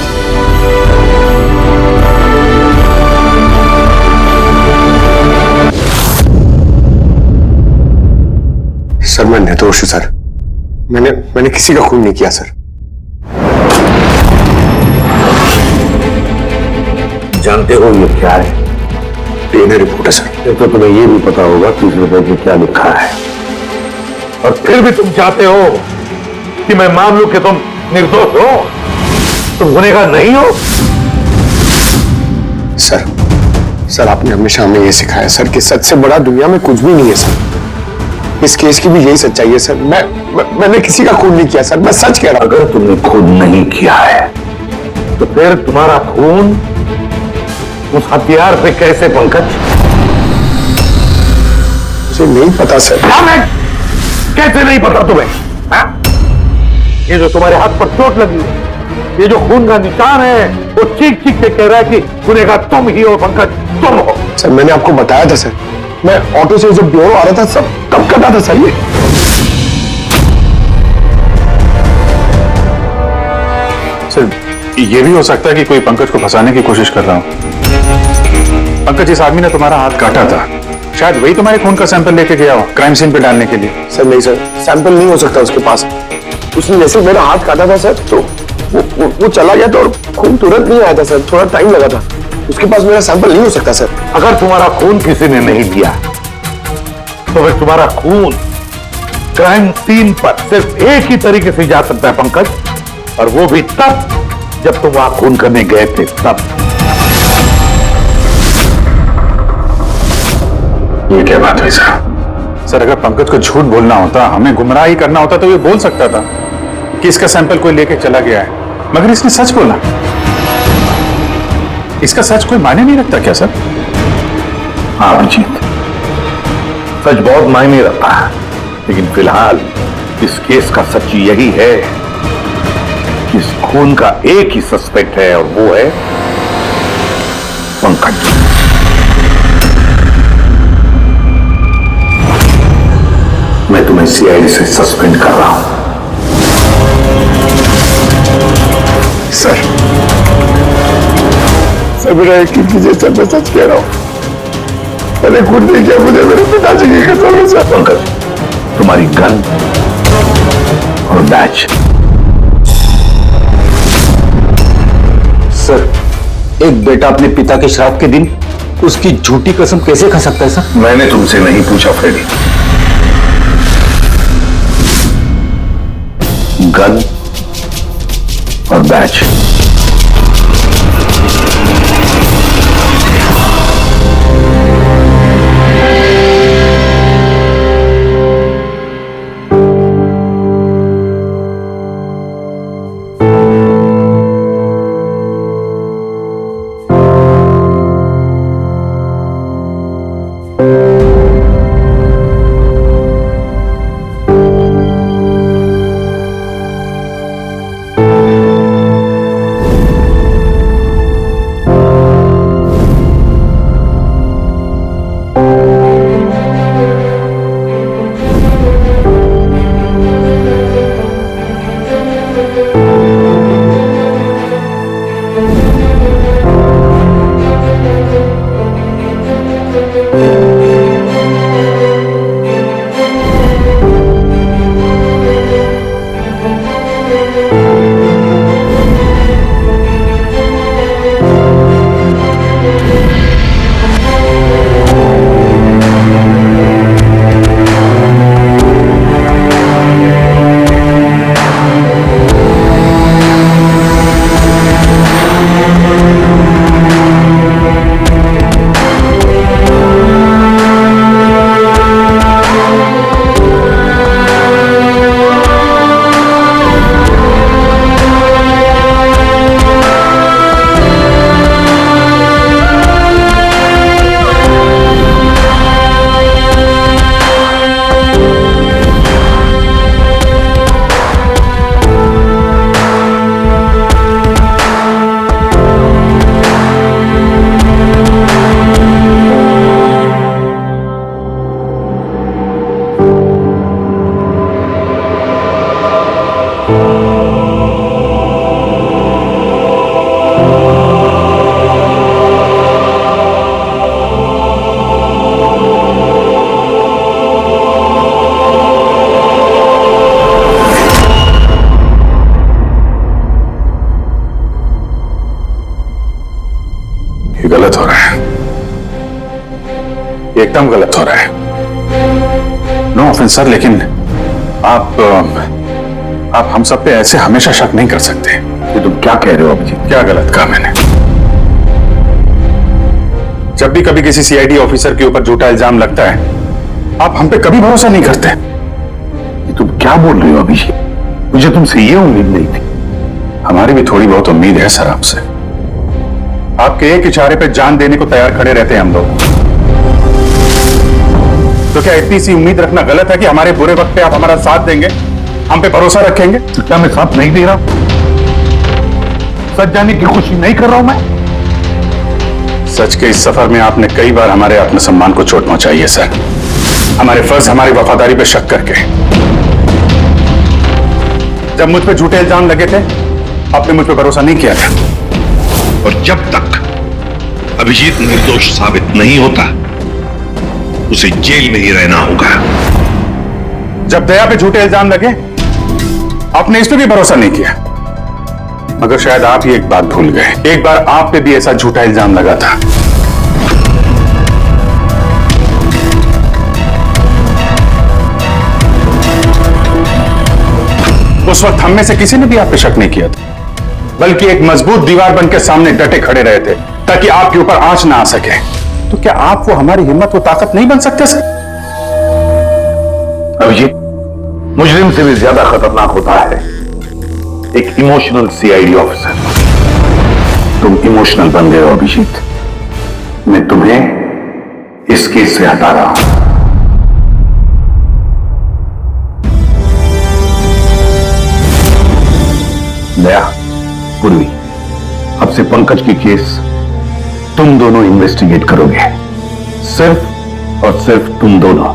Sir मैं निर्दोष हूं सर। मैंने किसी का खून नहीं किया सर। जानते हो ये क्या है? डीएनए रिपोर्ट है सर। तो तुम्हें ये भी पता होगा कि इस रिपोर्ट में क्या लिखा है। और फिर भी तुम चाहते हो कि मैं मान लूं कि तुम निर्दोष हो, तुम गुनहगार नहीं हो। सर आपने हमेशा हमें ये सिखाया सर कि सच से बड़ा दुनिया में कुछ भी नहीं है सर। इस केस की भी यही सच्चाई है सर। मैंने किसी का खून नहीं किया सर, मैं सच कह रहा हूं। अगर तुमने खून नहीं किया है तो फिर तुम्हारा खून उस हथियार से कैसे पंकज? मुझे नहीं पता सर। कैसे नहीं पता तुम्हें? हा? ये जो तुम्हारे हाथ पर चोट लगी है, ये जो खून का निशान है, वो चीख चीख के कह रहा है कि गुनहगार तुम ही हो पंकज, तुम हो। सर मैंने आपको बताया था सर, मैं ऑटो से जब ब्यूरो आ रहा था सब कब कर रहा था सर। सर ये भी हो सकता है कि कोई पंकज को फंसाने की कोशिश कर रहा हो। पंकज, इस आदमी ने तुम्हारा हाथ काटा था, शायद वही तुम्हारे खून का सैंपल लेके गया हो क्राइम सीन पे डालने के लिए। सर नहीं सर, सैंपल नहीं हो सकता उसके पास। उसने जैसे मेरा हाथ काटा था सर तो वो चला गया था और खून तुरंत नहीं आया था सर, थोड़ा टाइम लगा था। उसके पास मेरा सैंपल नहीं हो सकता सर। अगर तुम्हारा खून किसी ने नहीं दिया तो फिर तुम्हारा खून क्राइम सीन पर सिर्फ एक ही तरीके से जा सकता है पंकज, और वो भी तब जब तुम वहां खून करने गए थे तब। ये क्या बात हुई सर? अगर पंकज को झूठ बोलना होता, हमें गुमराह ही करना होता तो ये बोल सकता था कि इसका सैंपल कोई लेके चला गया है, मगर इसने सच बोला। इसका सच कोई मायने नहीं रखता क्या सर? हाँ अभिजीत, सच बहुत मायने रखता है, लेकिन फिलहाल इस केस का सच यही है कि इस खून का एक ही सस्पेक्ट है और वो है पंकज। मैं तुम्हें सीआईडी से सस्पेंड कर रहा हूं। सर मेरा एक चीज सर, मैं सच कह रहा हूं, मैंने खुद नहीं किया। मुझे मेरे पिताजी की कसम है सर। पंकज, तुम्हारी गन और बैच। सर एक बेटा अपने पिता के श्राप के दिन उसकी झूठी कसम कैसे खा सकता है सर? मैंने तुमसे नहीं पूछा फ्रेडी। गन और बैच। एकदम गलत हो रहा है। नो ऑफेंस सर, लेकिन आप हम सब पे ऐसे हमेशा शक नहीं कर सकते। ये तुम क्या कह रहे हो अभिजीत? क्या गलत कहा मैंने? जब भी कभी किसी सीआईडी ऑफिसर के ऊपर झूठा इल्जाम लगता है, आप हम पे कभी भरोसा नहीं करते। ये तुम क्या बोल रहे हो अभिजीत? मुझे तुमसे ये उम्मीद नहीं थी। हमारी भी थोड़ी बहुत उम्मीद है सर आपसे। आपके एक इशारे पे जान देने को तैयार खड़े रहते हैं हम लोग। तो क्या इतनी सी उम्मीद रखना गलत है कि हमारे बुरे वक्त पे आप हमारा साथ देंगे, हम पे भरोसा रखेंगे? तो क्या मैं साथ नहीं दे रहा? सच जाने की कोशिश नहीं कर रहा हूं मैं? सच के इस सफर में आपने कई बार हमारे आत्मसम्मान को चोट पहुंचाई है सर। हमारे फर्ज, हमारी वफादारी पे शक करके। जब मुझ पे झूठे इल्जाम लगे थे, आपने मुझ पे भरोसा नहीं किया था। और जब तक अभिजीत निर्दोष साबित नहीं होता, उसे जेल में ही रहना होगा। जब दया पे झूठे इल्जाम लगे, आपने इस पे भी भरोसा नहीं किया। मगर शायद आप ही एक बात भूल गए, एक बार आप पे भी ऐसा झूठा इल्जाम लगा था। उस वक्त हम में से किसी ने भी आप पे शक नहीं किया था, बल्कि एक मजबूत दीवार बनकर सामने डटे खड़े रहे थे ताकि आपके ऊपर आंच ना आ सके। तो क्या आप वो हमारी हिम्मत, वो ताकत नहीं बन सकते सर? अभिजीत, मुजरिम से भी ज्यादा खतरनाक होता है एक इमोशनल सीआईडी ऑफिसर। तुम इमोशनल बन गए हो अभिजीत। मैं तुम्हें इस केस से हटा रहा हूं। दया, पूर्वी, अब से पंकज की केस तुम दोनों इन्वेस्टिगेट करोगे, सिर्फ और सिर्फ तुम दोनों।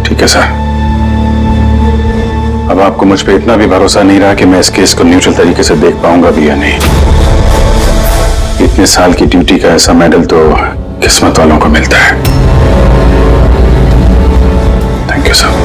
ठीक है सर। अब आपको मुझ पे इतना भी भरोसा नहीं रहा कि मैं इस केस को न्यूट्रल तरीके से देख पाऊंगा भी या नहीं। इतने साल की ड्यूटी का ऐसा मेडल तो किस्मत वालों को मिलता है। Thank you sir.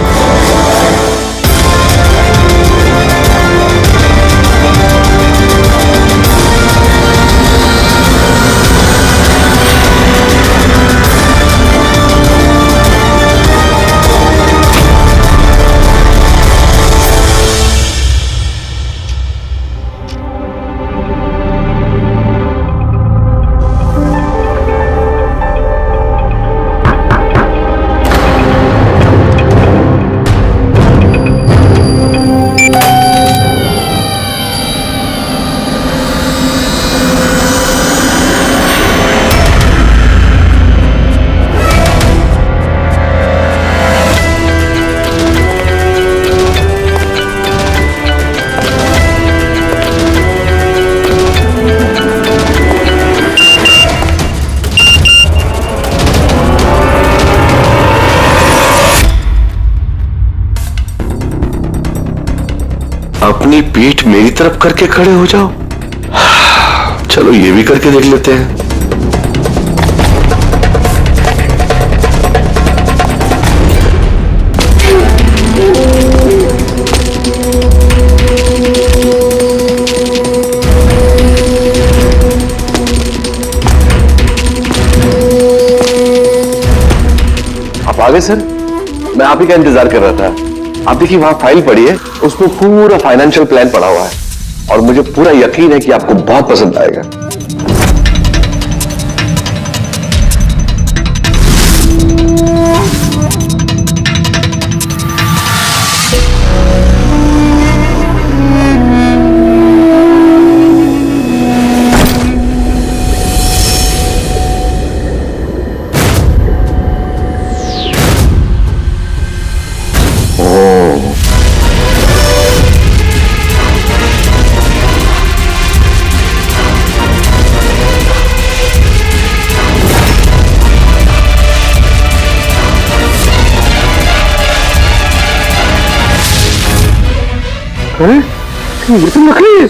अपनी पीठ मेरी तरफ करके खड़े हो जाओ। चलो ये भी करके देख लेते हैं। आप आ गए सर? मैं आप ही का इंतजार कर रहा था। आप देखिए वहां फाइल पड़ी है, उसमें पूरा फाइनेंशियल प्लान पड़ा हुआ है और मुझे पूरा यकीन है कि आपको बहुत पसंद आएगा। ये तो नकली है।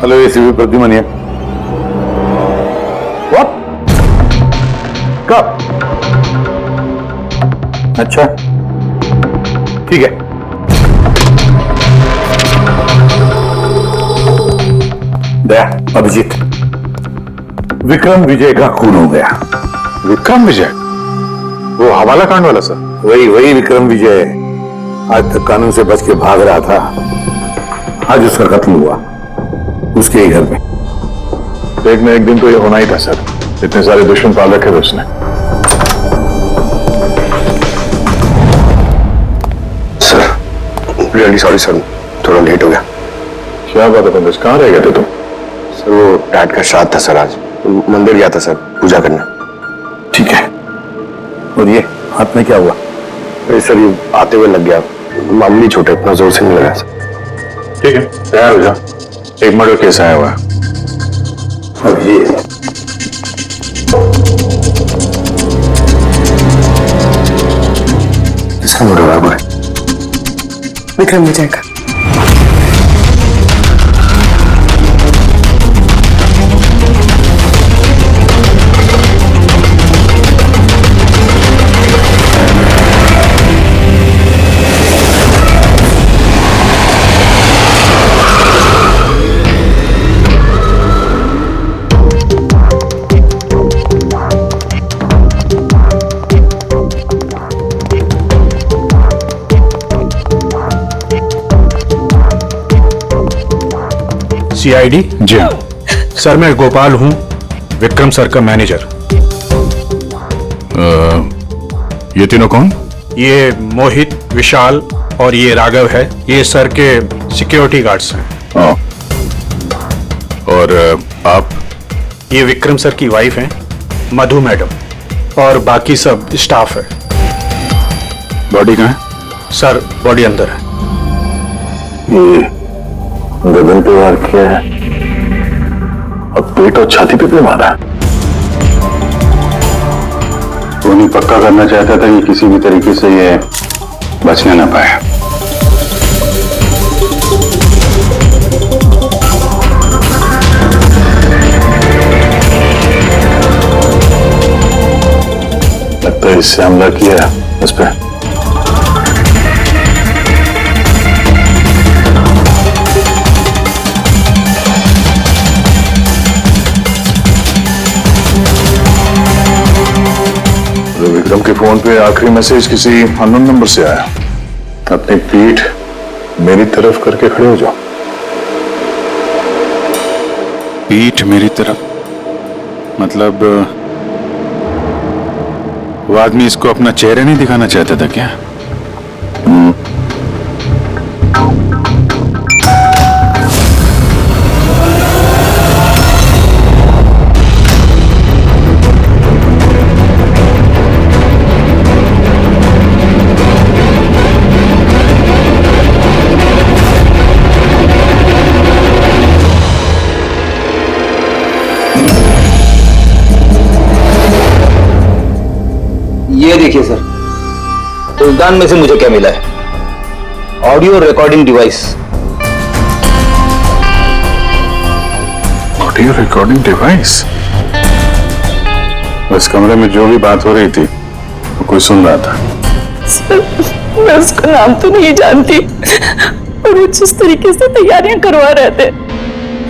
हेलो, एसीपी प्रद्युमन है। What? कब? अच्छा, ठीक है। दया, अभिजीत, विक्रम विजय का खून हो गया। विक्रम विजय, वो हवाला कांड वाला सर? वही विक्रम विजय आज तक कानून से बच के भाग रहा था। आज उसका कत्ल हुआ उसके ही घर में। एक न एक दिन तो ये होना ही था सर, इतने सारे दुश्मन पाल रखे थे उसने। सर रियली सॉरी सर, थोड़ा लेट हो गया। क्या बात है पंकज, कहाँ रह गए थे तुम? सर वो डैड का श्राद्ध था सर, आज मंदिर गया था सर पूजा करना। ठीक है, और ये हाथ में क्या हुआ? अरे सर ये आते हुए लग गया, मामूली चोट है, इतना जोर से नहीं लगा सर। ठीक है, तैयार हो जाओ, एक मर्डर केस आया हुआ है। अब ये किसका मर्डर हुआ है? विक्रम विजय का। सीआईडी? जी हाँ सर मैं गोपाल हूं, विक्रम सर का मैनेजर। ये तीनों कौन? ये मोहित, विशाल और ये राघव है, ये सर के सिक्योरिटी गार्ड्स हैं। और आप? ये विक्रम सर की वाइफ हैं, मधु मैडम, और बाकी सब स्टाफ है। बॉडी कहाँ है? सर बॉडी अंदर है। गर्दन पे वार किया है और पेट और छाती पे भी मारा है। वो नहीं पक्का करना चाहता था कि किसी भी तरीके से ये बचने ना पाए। लगता है इससे हमला किया उस पर। विक्रम के फोन पे आखिरी मैसेज किसी अननोन नंबर से आया। अपनी पीठ मेरी तरफ करके खड़े हो जाओ। पीठ मेरी तरफ मतलब वो आदमी इसको अपना चेहरा नहीं दिखाना चाहता था क्या? ये देखिए सर, फुलदान में से मुझे क्या मिला है? Audio recording device. Audio recording device? इस कमरे में जो भी बात हो रही थी वो कोई सुन रहा था। सर मैं उसका नाम तो नहीं जानती, और वो जिस तरीके से तैयारियां करवा रहे थे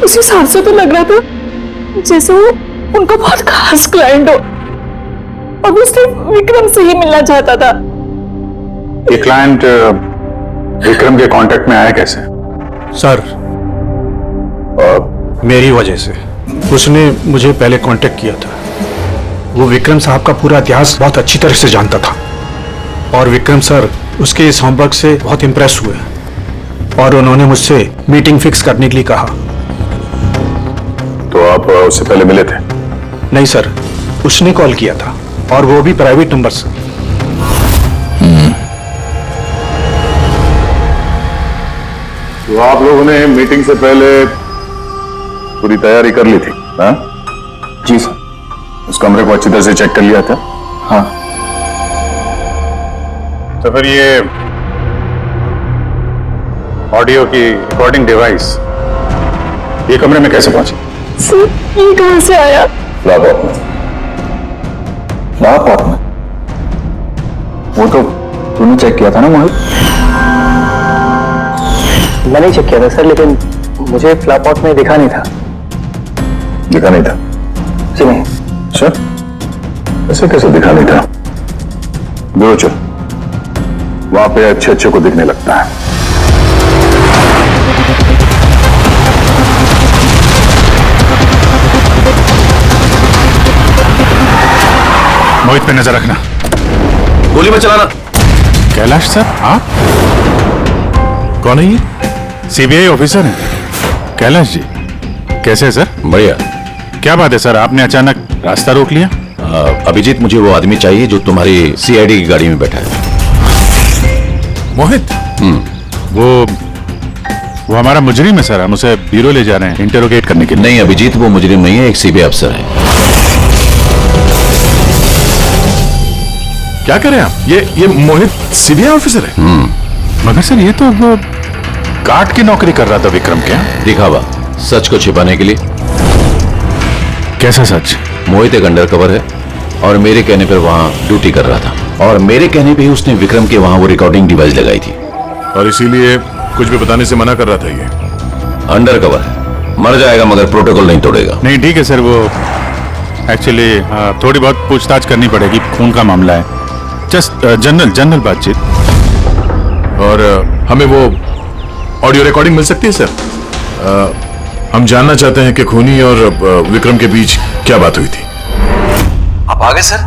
उस हिसाब से तो लग रहा था जैसे वो उनका बहुत खास क्लाइंट हो और वो सिर्फ विक्रम से ही मिलना चाहता था। ये क्लाइंट विक्रम के कांटेक्ट में आया कैसे? सर मेरी वजह से। उसने मुझे पहले कांटेक्ट किया था। वो विक्रम साहब का पूरा इतिहास बहुत अच्छी तरह से जानता था और विक्रम सर उसके इस होमवर्क से बहुत इंप्रेस हुए और उन्होंने मुझसे मीटिंग फिक्स करने के लिए कहा। तो आप उससे पहले मिले थे? नहीं सर, उसने कॉल किया था और वो भी प्राइवेट नंबर से। तो आप लोगों ने मीटिंग से पहले पूरी तैयारी कर ली थी? हाँ जी सर। उस कमरे को अच्छी तरह से चेक कर लिया था? हाँ। तो फिर ये ऑडियो की रिकॉर्डिंग डिवाइस ये कमरे में कैसे पहुंची? सर ये कहां से आया? लैपटॉप में। लैपटॉप में? वो तो तूने चेक किया था ना मोहित? मैंने चेक किया था सर, लेकिन मुझे फ्लैपॉट में दिखा नहीं था। दिखा नहीं था? जी नहीं। अच्छा, ऐसे कैसे दिखा नहीं था? दूर चल, वहां पे अच्छे अच्छे को दिखने लगता है। मोहित पे नजर रखना। गोली मत चलाना। कैलाश सर, आप कौन है ये? सीबीआई ऑफिसर हैं कैलाश जी। कैसे है सर? बढ़िया। क्या बात है सर, आपने अचानक रास्ता रोक लिया? अभिजीत, मुझे वो आदमी चाहिए जो तुम्हारी सीआईडी की गाड़ी में बैठा है। मोहित? वो हमारा मुजरिम है सर, हम उसे ब्यूरो ले जा रहे हैं इंटरोगेट करने के लिए। नहीं अभिजीत, वो मुजरिम नहीं है, एक सीबीआई अफसर है। क्या करें आप? ये मोहित सीबीआई ऑफिसर है? मगर सर ये तो वो गार्ड की नौकरी कर रहा था विक्रम के यहाँ। दिखावा, सच को छिपाने के लिए। कैसा सच? मोहित एक अंडरकवर है और मेरे कहने पर वहां ड्यूटी कर रहा था, और मेरे कहने पे ही उसने विक्रम के वहां वो रिकॉर्डिंग डिवाइस लगाई थी, और इसीलिए कुछ भी बताने से मना कर रहा था। ये अंडरकवर है, मर जाएगा मगर प्रोटोकॉल नहीं तोड़ेगा। नहीं ठीक है सर, वो एक्चुअली थोड़ी बहुत पूछताछ करनी पड़ेगी, खून का मामला है। जस्ट जनरल बातचीत। और हमें वो ऑडियो रिकॉर्डिंग मिल सकती है सर? हम जानना चाहते हैं कि खूनी और विक्रम के बीच क्या बात हुई थी। आप आ गए सर?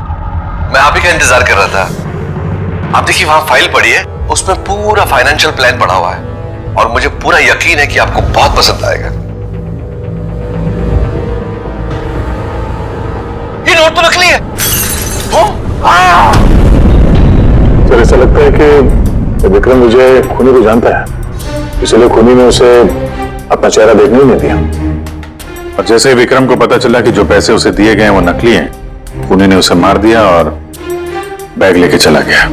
मैं आप ही का इंतजार कर रहा था। आप देखिए वहां फाइल पड़ी है, उसमें पूरा फाइनेंशियल प्लान पड़ा हुआ है, और मुझे पूरा यकीन है कि आपको बहुत पसंद आएगा। ये नोट तो नकली है। सर, ऐसा लगता है कि विक्रम विजय खूनी को जानता है, इसलिए खूनी ने उसे अपना चेहरा देखने ही नहीं दिया। और जैसे ही विक्रम को पता चला कि जो पैसे उसे दिए गए वो नकली हैं, खूनी ने उसे मार दिया और बैग लेके चला गया।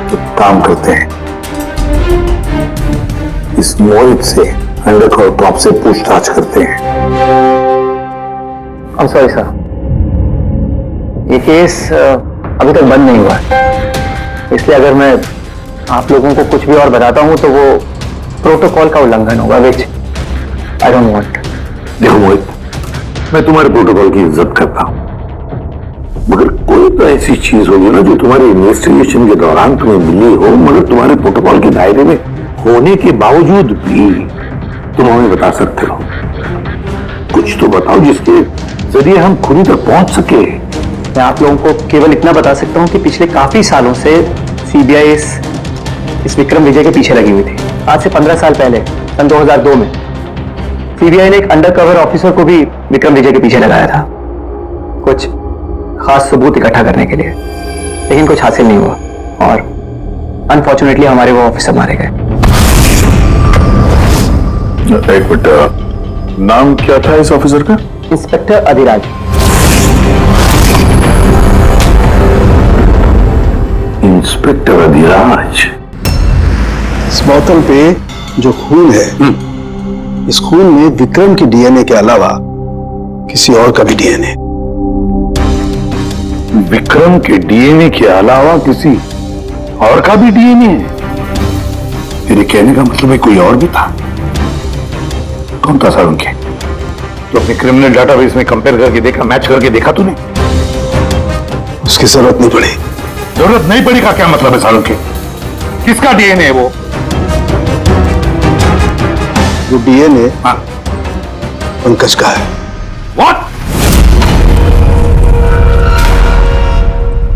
तो काम करते हैं, इस मोहित से अंडरकवर टॉप से पूछताछ करते हैं। सॉरी सर, ये केस अभी तक बंद नहीं हुआ है, इसलिए अगर मैं आप लोगों को कुछ भी और बताता हूं तो वो प्रोटोकॉल का उल्लंघन होगा, विच आई डोंट वांट। देखो मोहित, मैं तुम्हारे प्रोटोकॉल की इज्जत करता हूं, मगर कोई तो ऐसी चीज होगी ना जो तुम्हारी इन्वेस्टिगेशन के दौरान तुम्हें मिली हो, मगर तुम्हारे प्रोटोकॉल के दायरे में होने के बावजूद भी तुम हमें बता सकते हो। कुछ तो बताओ जिसके जरिए हम खूनी तक पहुंच सके। मैं आप लोगों को केवल इतना बता सकता हूं कि पिछले काफी सालों से सीबीआई इस विक्रम विजय के पीछे लगी हुई थी। आज से 15 साल पहले सन 2002 में सीबीआई ने एक अंडरकवर ऑफिसर को भी विक्रम विजय के पीछे लगाया था, कुछ खास सबूत इकट्ठा करने के लिए, लेकिन कुछ हासिल नहीं हुआ और अनफॉर्चुनेटली हमारे वो ऑफिसर मारे गए। एक मिनट, नाम क्या था इस ऑफिसर का? इंस्पेक्टर अधिराज। इंस्पेक्टर अधिराज। इस बोतल पे जो खून है, इस खून में विक्रम की डीएनए के अलावा किसी और का भी डीएनए। विक्रम के डीएनए के अलावा किसी और का भी डीएनए है? तेरे कहने का मतलब है कोई और भी था? कौन था सर उनके? तो अपने क्रिमिनल डाटाबेस में कंपेयर करके देखा, मैच करके देखा तूने? उसकी जरूरत नहीं पड़ी। जरूरत नहीं पड़ी का क्या मतलब है सारुण के? किसका डीएनए है वो? वो डीएनए पंकज का है। व्हाट?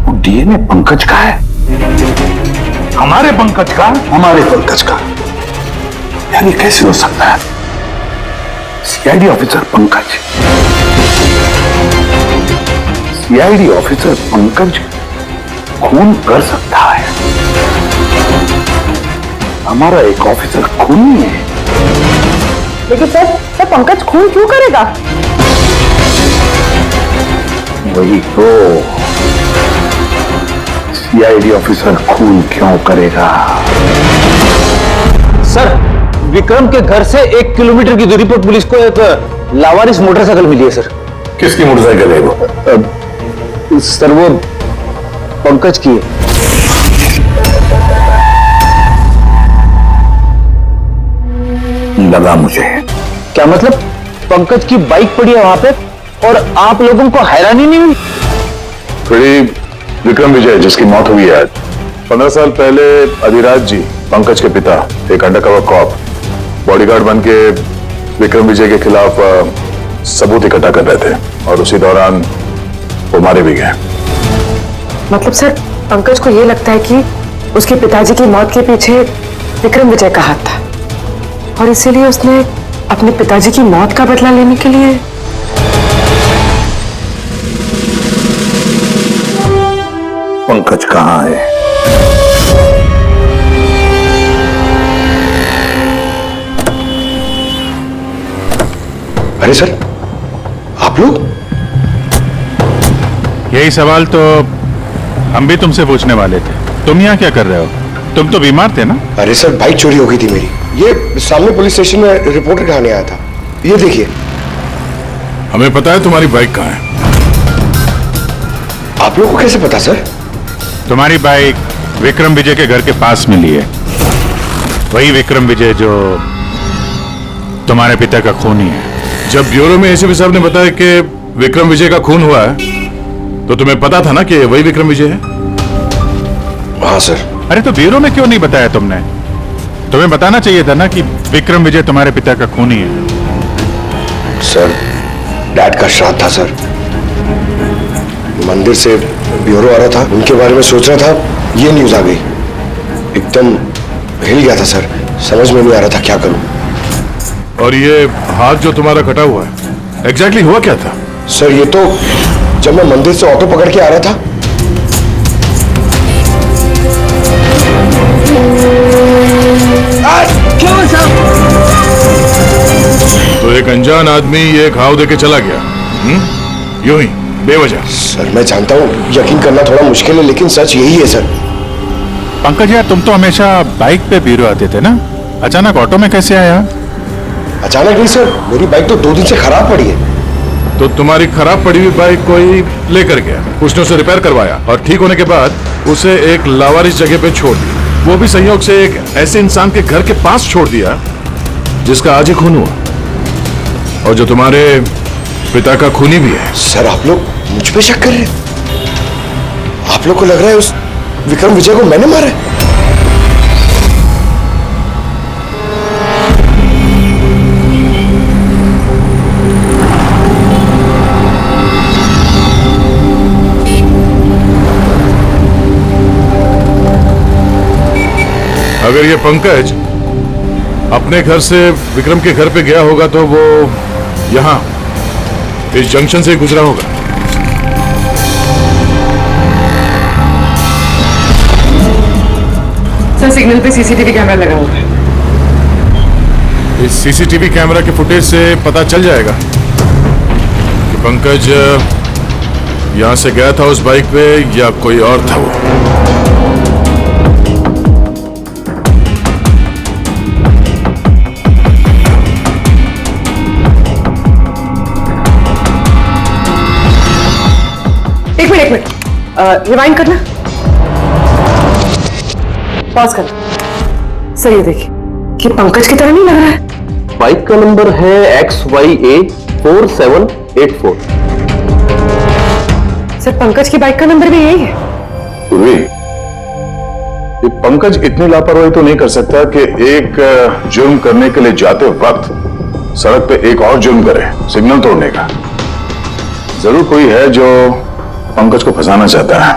वो डीएनए पंकज का है? हमारे पंकज का? हमारे पंकज का। यानी कैसे हो सकता है? CID officer Pankaj, CID officer Pankaj खून कर सकता है? हमारा एक ऑफिसर खूनी है। लेकिन सर पंकज खून क्यों करेगा? वही तो, सीआईडी ऑफिसर खून क्यों करेगा? सर, विक्रम के घर से 1 किलोमीटर की दूरी पर पुलिस को एक लावारिस मोटरसाइकिल मिली है सर। किसकी मोटरसाइकिल है वो? सर वो पंकज की है। लगा मुझे। क्या मतलब? पंकज की बाइक पड़ी है वहां पे और आप लोगों को हैरानी नहीं हुई? थोड़ी विक्रम विजय जिसकी मौत हुई है आज, 15 साल पहले अधिराज जी पंकज के पिता एक अंडरकवर कॉप बॉडीगार्ड बन के विक्रम विजय के खिलाफ सबूत इकट्ठा कर रहे थे और उसी दौरान वो मारे भी गए। मतलब सर, पंकज को ये लगता है कि उसके पिताजी की मौत के पीछे विक्रम विजय का हाथ था और इसीलिए उसने अपने पिताजी की मौत का बदला लेने के लिए। पंकज कहाँ है? अरे सर, आप लोग? यही सवाल तो हम भी तुमसे पूछने वाले थे। तुम यहाँ क्या कर रहे हो? तुम तो बीमार थे ना? अरे सर, बाइक चोरी हो गई थी मेरी। ये सामने पुलिस स्टेशन में रिपोर्टर कराने आया था। ये देखिए। हमें पता है तुम्हारी बाइक कहाँ है। आप लोगों को कैसे पता सर? तुम्हारी बाइक विक्रम विजय के घर के पास मिली है। वही विक्रम विजय जो तुम्हारे पिता का खूनी है। जब ब्यूरो में एसीपी साहब ने बताया कि विक्रम विजय का खून हुआ है तो तुम्हें पता था ना कि वही विक्रम विजय है? हाँ सर। अरे तो ब्यूरो में क्यों नहीं बताया तुमने? तुम्हें बताना चाहिए था ना कि विक्रम विजय तुम्हारे पिता का खूनी है। सर, डैड का श्राद्ध था सर। मंदिर से ब्यूरो आ रहा था, उनके बारे में सोच रहा था, ये न्यूज आ गई। एकदम हिल गया था सर, समझ में नहीं आ रहा था क्या करूं। और ये हाथ जो तुम्हारा कटा हुआ है, एग्जैक्टली हुआ क्या था? सर, ये तो जब मैं मंदिर से ऑटो पकड़ के आ रहा था। क्यों साहब? तो एक अनजान आदमी ये घाव देके चला गया, यूं ही बेवजह। सर, मैं जानता हूँ यकीन करना थोड़ा मुश्किल है, लेकिन सच यही है सर। पंकज यार, तुम तो हमेशा बाइक पे ब्यूरो आते थे ना, अचानक ऑटो में कैसे आया? अचानक नहीं सर, मेरी बाइक तो 2 दिन से खराब पड़ी है। तो तुम्हारी खराब पड़ी हुई बाइक कोई लेकर गया, उसने उसे रिपेयर करवाया और ठीक होने के बाद उसे एक लावारिस जगह पे छोड़ दिया। वो भी संयोग से एक ऐसे इंसान के घर के पास छोड़ दिया जिसका आज ही खून हुआ और जो तुम्हारे पिता का खूनी भी है। सर, आप लोग मुझ पे शक कर रहे हैं? आप लोग को लग रहा है उस विक्रम विजय को मैंने मारा है? अगर ये पंकज अपने घर से विक्रम के घर पे गया होगा तो वो यहाँ इस जंक्शन से गुजरा होगा। सर, सिग्नल पे सीसीटीवी कैमरा लगा हुआ है। इस सीसीटीवी कैमरा के फुटेज से पता चल जाएगा कि पंकज यहां से गया था उस बाइक पे या कोई और था वो। एक मिनट, रिवाइंड करना, पॉज करना। सर, ये देखिए, कि पंकज की तरह नहीं लग रहा है। बाइक का नंबर है XYA 4784। सर, पंकज की बाइक का नंबर भी यही है। पूर्वी, ये पंकज इतनी लापरवाही तो नहीं कर सकता कि एक जुर्म करने के लिए जाते वक्त सड़क पे एक और जुर्म करे, सिग्नल तोड़ने का। जरूर कोई है जो पंकज को फंसाना चाहता है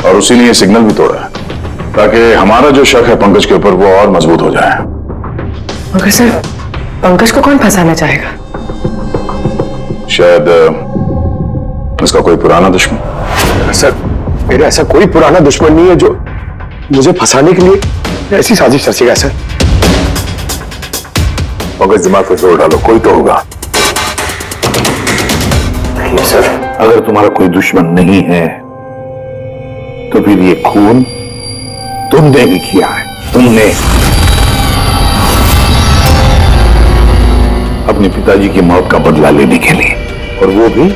और उसी ने ये सिग्नल भी तोड़ा ताकि हमारा जो शक है पंकज के ऊपर वो और मजबूत हो जाए। मगर सर, पंकज को कौन फंसाना चाहेगा? शायद उसका कोई पुराना दुश्मन। सर, मेरा ऐसा कोई पुराना दुश्मन नहीं है जो मुझे फंसाने के लिए ऐसी साजिश रचेगा। सर, पंकज, दिमाग पे जोर डालो, कोई तो होगा। सर, अगर तुम्हारा कोई दुश्मन नहीं है तो फिर ये खून तुमने भी किया है। तुमने अपने पिताजी की मौत का बदला लेने के लिए, और वो भी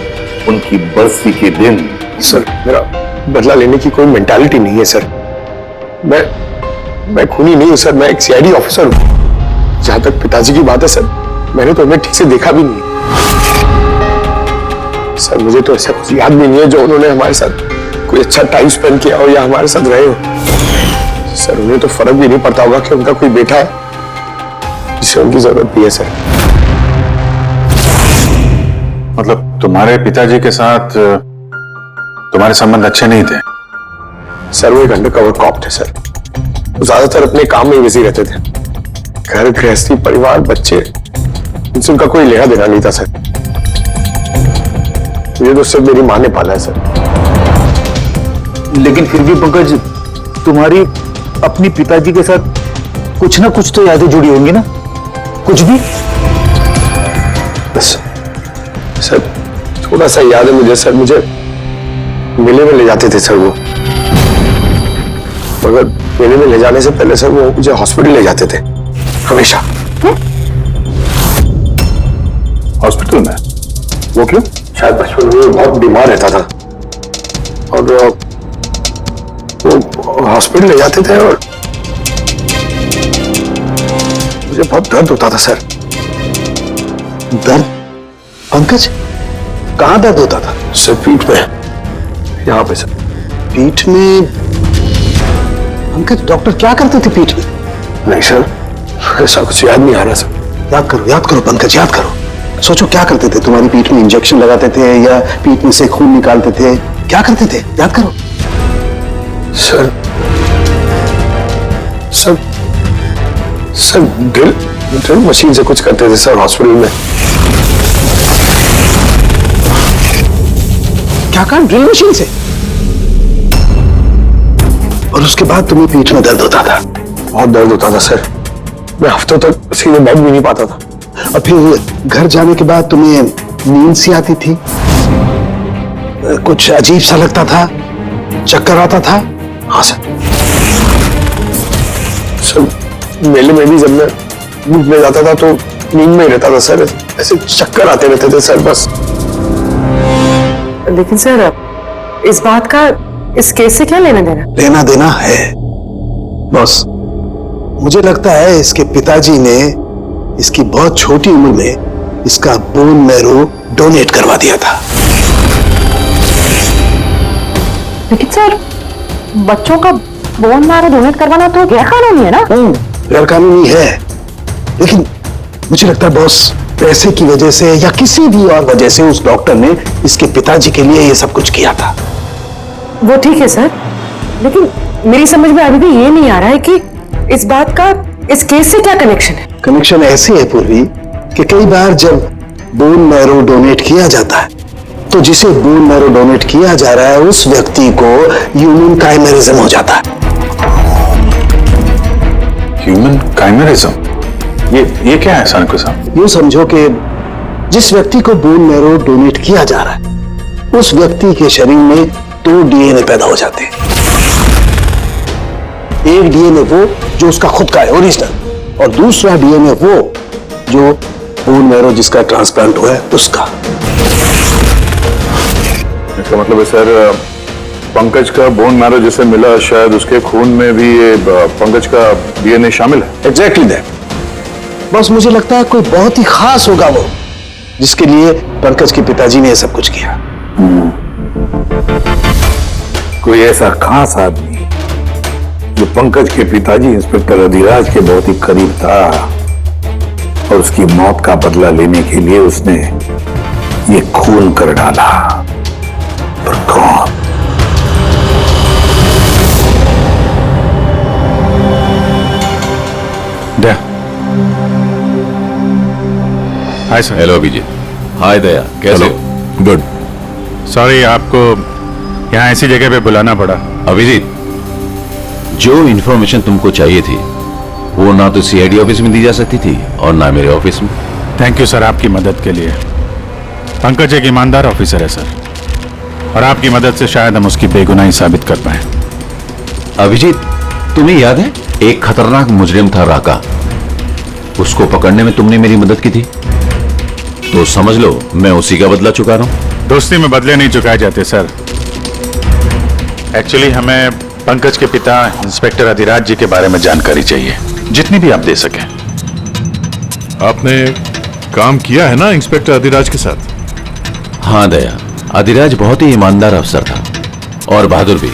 उनकी बरसी के दिन। सर, मेरा बदला लेने की कोई मेंटालिटी नहीं है सर। मैं खूनी नहीं हूं सर, मैं एक CID ऑफिसर हूं। जहां तक पिताजी की बात है सर, मैंने तो उन्हें ठीक से देखा भी नहीं। सर मुझे तो ऐसा कुछ याद भी नहीं है जो उन्होंने हमारे साथ कोई अच्छा टाइम स्पेंड किया हो या हमारे साथ रहे हो। सर उन्हें तो फर्क भी नहीं पड़ता होगा कि उनका कोई बेटा है जिसे उनकी जरूरत भी है। सर मतलब तुम्हारे पिताजी के साथ तुम्हारे संबंध अच्छे नहीं थे? सर वो एक अंडरकवर कॉप थे सर। वो ज्यादातर अपने काम में बिजी रहते थे। घर गृहस्थी परिवार बच्चे इनसे उनका कोई लेना देना नहीं था सर। ये तो सिर्फ मेरी माँ ने पाला है सर। लेकिन फिर भी पंकज, तुम्हारी अपनी पिताजी के साथ कुछ ना कुछ तो यादें जुड़ी होंगी ना? कुछ भी? बस सर थोड़ा सा याद है मुझे सर। मुझे मेले में ले जाते थे सर वो, मगर मेले में ले जाने से पहले सर वो मुझे हॉस्पिटल ले जाते थे हमेशा। हॉस्पिटल में? वो क्यों? शायद बचपन में बहुत बीमार रहता था और वो हॉस्पिटल ले जाते थे और मुझे बहुत दर्द होता था सर। दर्द? पंकज, कहां दर्द होता था? सर पीठ में, यहाँ पे सर। पीठ में? पंकज, डॉक्टर क्या करते थे पीठ में? नहीं सर ऐसा कुछ याद नहीं आ रहा सर। याद करो पंकज, याद करो। सोचो क्या करते थे? तुम्हारी पीठ में इंजेक्शन लगाते थे या पीठ में से खून निकालते थे? क्या करते थे? याद करो। Sir sir sir drill machine से कुछ करते थे सर हॉस्पिटल में। क्या कहा? ड्रिल मशीन से? और उसके बाद तुम्हें पीठ में दर्द होता था? बहुत दर्द होता था सर। मैं हफ्तों तक सीधे बैठ भी नहीं पाता था। और फिर घर जाने के बाद तुम्हें नींद सी आती थी? कुछ अजीब सा लगता था? चक्कर आता था? हाँ सर। सर मेले में भी जब मैं घूमने जाता था तो नींद में ही रहता था सर। ऐसे चक्कर आते रहते थे सर बस। लेकिन सर इस बात का इस केस से क्या लेना देना? लेना देना है बॉस। मुझे लगता है इसके पिताजी ने इसकी बहुत छोटी उम्र में इसका बोन मैरो डोनेट करवा दिया था। लेकिन सर बच्चों का बोन मैरो डोनेट करवाना तो गैरकानूनी है ना? गैरकानूनी है, लेकिन मुझे लगता है बॉस पैसे की वजह से या किसी भी और वजह से उस डॉक्टर ने इसके पिताजी के लिए ये सब कुछ किया था। वो ठीक है सर, लेकिन मेरी समझ में अभी भी ये नहीं आ रहा है कि इस बात का इस केस से क्या कनेक्शन है? कनेक्शन ऐसे है पूर्वी कि कई बार जब बोन मैरो डोनेट किया जाता है तो जिसे बोन मैरो डोनेट किया जा रहा है उस व्यक्ति को ह्यूमन काइमेरिज्म हो जाता है। ह्यूमन काइमेरिज्म? ये क्या है सनकु साहब? यूं समझो कि जिस व्यक्ति को बोन मैरो डोनेट किया जा रहा है उस व्यक्ति के शरीर में 2 डीएनए पैदा हो जाते हैं। एक डीएनए वो जो उसका खुद का है ओरिजिनल, और दूसरा डीएनए वो जो बोन मैरो जिसका ट्रांसप्लांट हुआ है उसका। इसका मतलब है सर पंकज का बोन मैरो जिसे मिला शायद उसके खून में भी ये पंकज का डीएनए शामिल है। Exactly that. बस मुझे लगता है कोई बहुत ही खास होगा वो जिसके लिए पंकज के पिताजी ने ये सब कुछ किया। कोई ऐसा खास आदमी जो पंकज के पिताजी इंस्पेक्टर अधिराज के बहुत ही करीब था और उसकी मौत का बदला लेने के लिए उसने ये खून कर डाला। पर कौन? Daya. Hi sir. Hello Abhijeet. Hi Daya, कैसे हो? गुड। सॉरी आपको यहाँ ऐसी जगह पे बुलाना पड़ा। अभिजीत, जो इंफॉर्मेशन तुमको चाहिए थी वो ना तो सीआईडी ऑफिस में दी जा सकती थी और ना मेरे ऑफिस में। थैंक यू सर आपकी मदद के लिए। पंकज एक ईमानदार ऑफिसर है सर, और आपकी मदद से शायद हम उसकी बेगुनाही साबित कर पाए। अभिजीत, तुम्हें याद है एक खतरनाक मुजरिम था राका, उसको पकड़ने में तुमने मेरी मदद की थी, तो समझ लो मैं उसी का बदला चुका रहा हूं। दोस्ती में बदले नहीं चुकाए जाते सर। एक्चुअली हमें पंकज के पिता इंस्पेक्टर अधिराज जी के बारे में जानकारी चाहिए, जितनी भी आप दे सकें। आपने काम किया है ना इंस्पेक्टर अधिराज के साथ? हाँ दया, अधिराज बहुत ही ईमानदार अफसर था और बहादुर भी।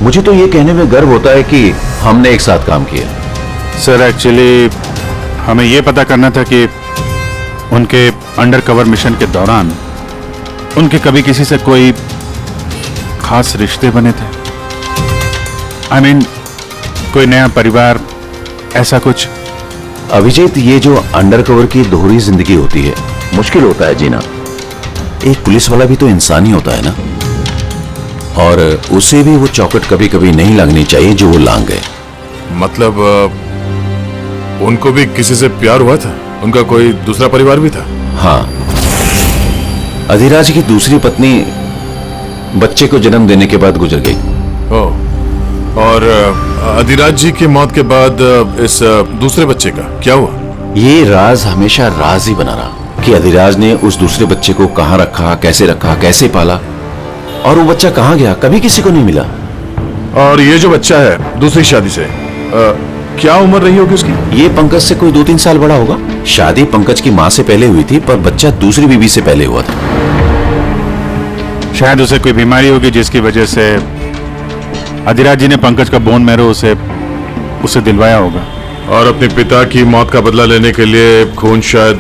मुझे तो ये कहने में गर्व होता है कि हमने एक साथ काम किया। सर एक्चुअली हमें ये पता करना था कि उनके अंडरकवर मिशन के दौरान उनके कभी किसी से कोई खास रिश्ते बने थे। I mean, कोई नया परिवार, ऐसा कुछ। अभिजीत, ये जो अंडरकवर की दोहरी जिंदगी होती है, मुश्किल होता है जीना। एक पुलिस वाला भी तो इंसान ही होता है ना, और उसे भी वो चौकट कभी कभी नहीं लगनी चाहिए जो वो लांग गए। मतलब उनको भी किसी से प्यार हुआ था? उनका कोई दूसरा परिवार भी था? हाँ, अधिराज की दूसरी पत्नी बच्चे को जन्म देने के बाद गुजर गई। ओह, और अधिराज जी की मौत के बाद इस दूसरे बच्चे का क्या हुआ? ये राज हमेशा राज ही बना रहा कि अधिराज ने उस दूसरे बच्चे को कहाँ रखा, कैसे पाला, और वो बच्चा कहाँ गया, कभी किसी को नहीं मिला। और ये जो बच्चा है दूसरी शादी से, क्या उम्र रही होगी उसकी? ये पंकज से कोई 2-3 साल बड़ा होगा। शादी पंकज की माँ से पहले हुई थी, पर बच्चा दूसरी बीवी से पहले हुआ था। शायद उसे कोई बीमारी होगी जिसकी वजह से अधिराज जी ने पंकज का बोन मैरो उसे दिलवाया होगा। और अपने पिता की मौत का बदला लेने के लिए खून शायद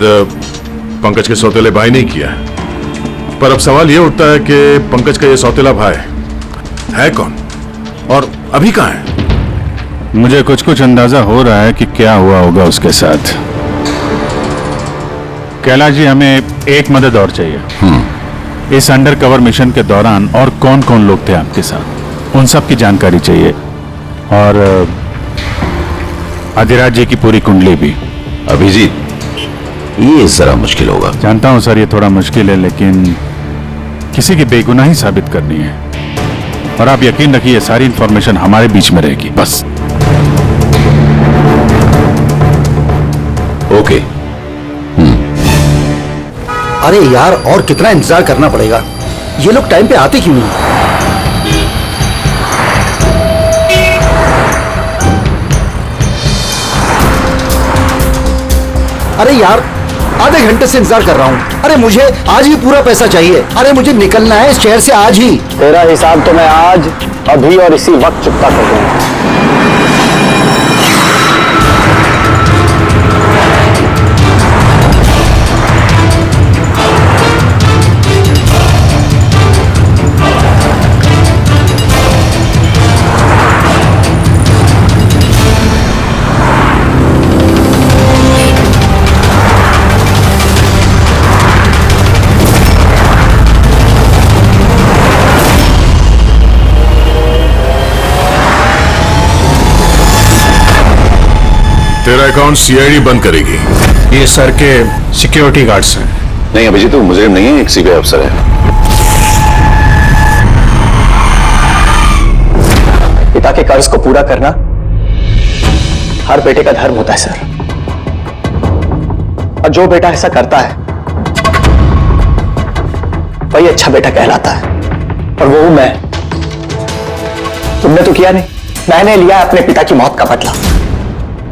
पंकज के सौतेले भाई ने किया है। पर अब सवाल यह उठता है कि पंकज का यह सौतेला भाई है कौन और अभी कहाँ है? मुझे कुछ अंदाजा हो रहा है कि क्या हुआ होगा उसके साथ। कैलाश जी, हमें एक मदद और चाहिए। इस अंडरकवर मिशन के दौरान और कौन कौन लोग थे आपके साथ, उन सब की जानकारी चाहिए, और अधिराज जी की पूरी कुंडली भी। अभिजीत, ये जरा मुश्किल होगा। जानता हूं सर, ये थोड़ा मुश्किल है, लेकिन किसी की बेगुनाही साबित करनी है, और आप यकीन रखिए सारी इंफॉर्मेशन हमारे बीच में रहेगी, बस। ओके। अरे यार, और कितना इंतजार करना पड़ेगा? ये लोग टाइम पे आते क्यों नहीं? अरे यार, आधे घंटे से इंतजार कर रहा हूँ। अरे मुझे आज ही पूरा पैसा चाहिए। अरे मुझे निकलना है इस शहर से आज ही। तेरा हिसाब तो मैं आज, अभी और इसी वक्त चुकता कर दूंगा। तेरा अकाउंट सीआईडी बंद करेगी। ये सर के सिक्योरिटी गार्ड्स हैं। नहीं अभिजीत, तो मुजरिम नहीं है, एक सीबीआई अफसर है। पिता के कर्ज को पूरा करना हर बेटे का धर्म होता है सर, और जो बेटा ऐसा करता है वही अच्छा बेटा कहलाता है, और वो हूं मैं। तुमने तो किया नहीं, मैंने लिया अपने पिता की मौत का बदला।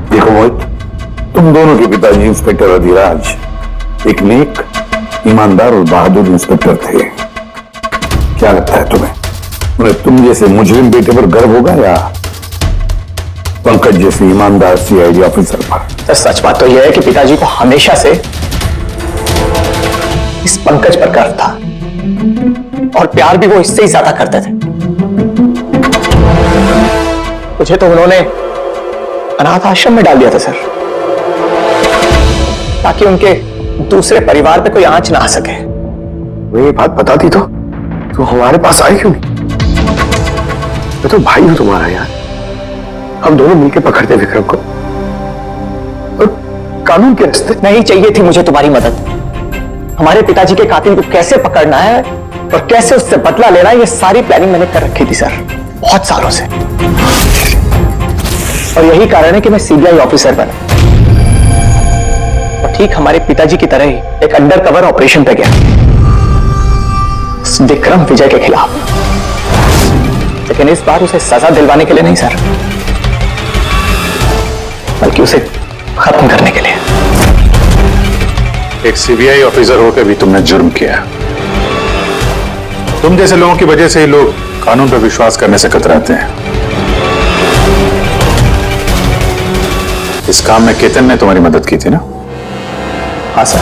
देखो मोहित, तुम दोनों के पिताजी इंस्पेक्टर अधिराज एक नेक, ईमानदार और बहादुर इंस्पेक्टर थे। क्या लगता है तुम्हें, उन्हें तुम जैसे मुजरिम बेटे पर गर्व होगा या पंकज जैसे ईमानदार सीआईडी ऑफिसर पर? सच बात तो यह है कि पिताजी को हमेशा से इस पंकज पर गर्व था, और प्यार भी वो इससे ही ज्यादा करते थे। मुझे तो उन्होंने अनाथ आश्रम में डाल दिया था सर, ताकि उनके दूसरे परिवार पे कोई आंच ना आ सके। वो ये बात बताती तो हमारे पास आई क्यों नहीं? मैं तो भाई हूं तुम्हारा यार, हम दोनों मिलकर पकड़ते विक्रम को, और कानून के रास्ते। नहीं चाहिए थी मुझे तुम्हारी मदद। हमारे पिताजी के कातिल को कैसे पकड़ना है और कैसे उससे बदला लेना है, ये सारी प्लानिंग मैंने कर रखी थी सर, बहुत सालों से। और यही कारण है कि मैं सीबीआई ऑफिसर बना, और ठीक हमारे पिताजी की तरह ही एक अंडरकवर ऑपरेशन पे गया विक्रम विजय के खिलाफ। लेकिन इस बार उसे सजा दिलवाने के लिए नहीं सर, बल्कि उसे खत्म करने के लिए। एक सीबीआई ऑफिसर होकर भी तुमने जुर्म किया। तुम जैसे लोगों की वजह से ही लोग कानून पर विश्वास करने से कतराते हैं। इस काम में केतन ने तुम्हारी मदद की थी ना? हाँ सर,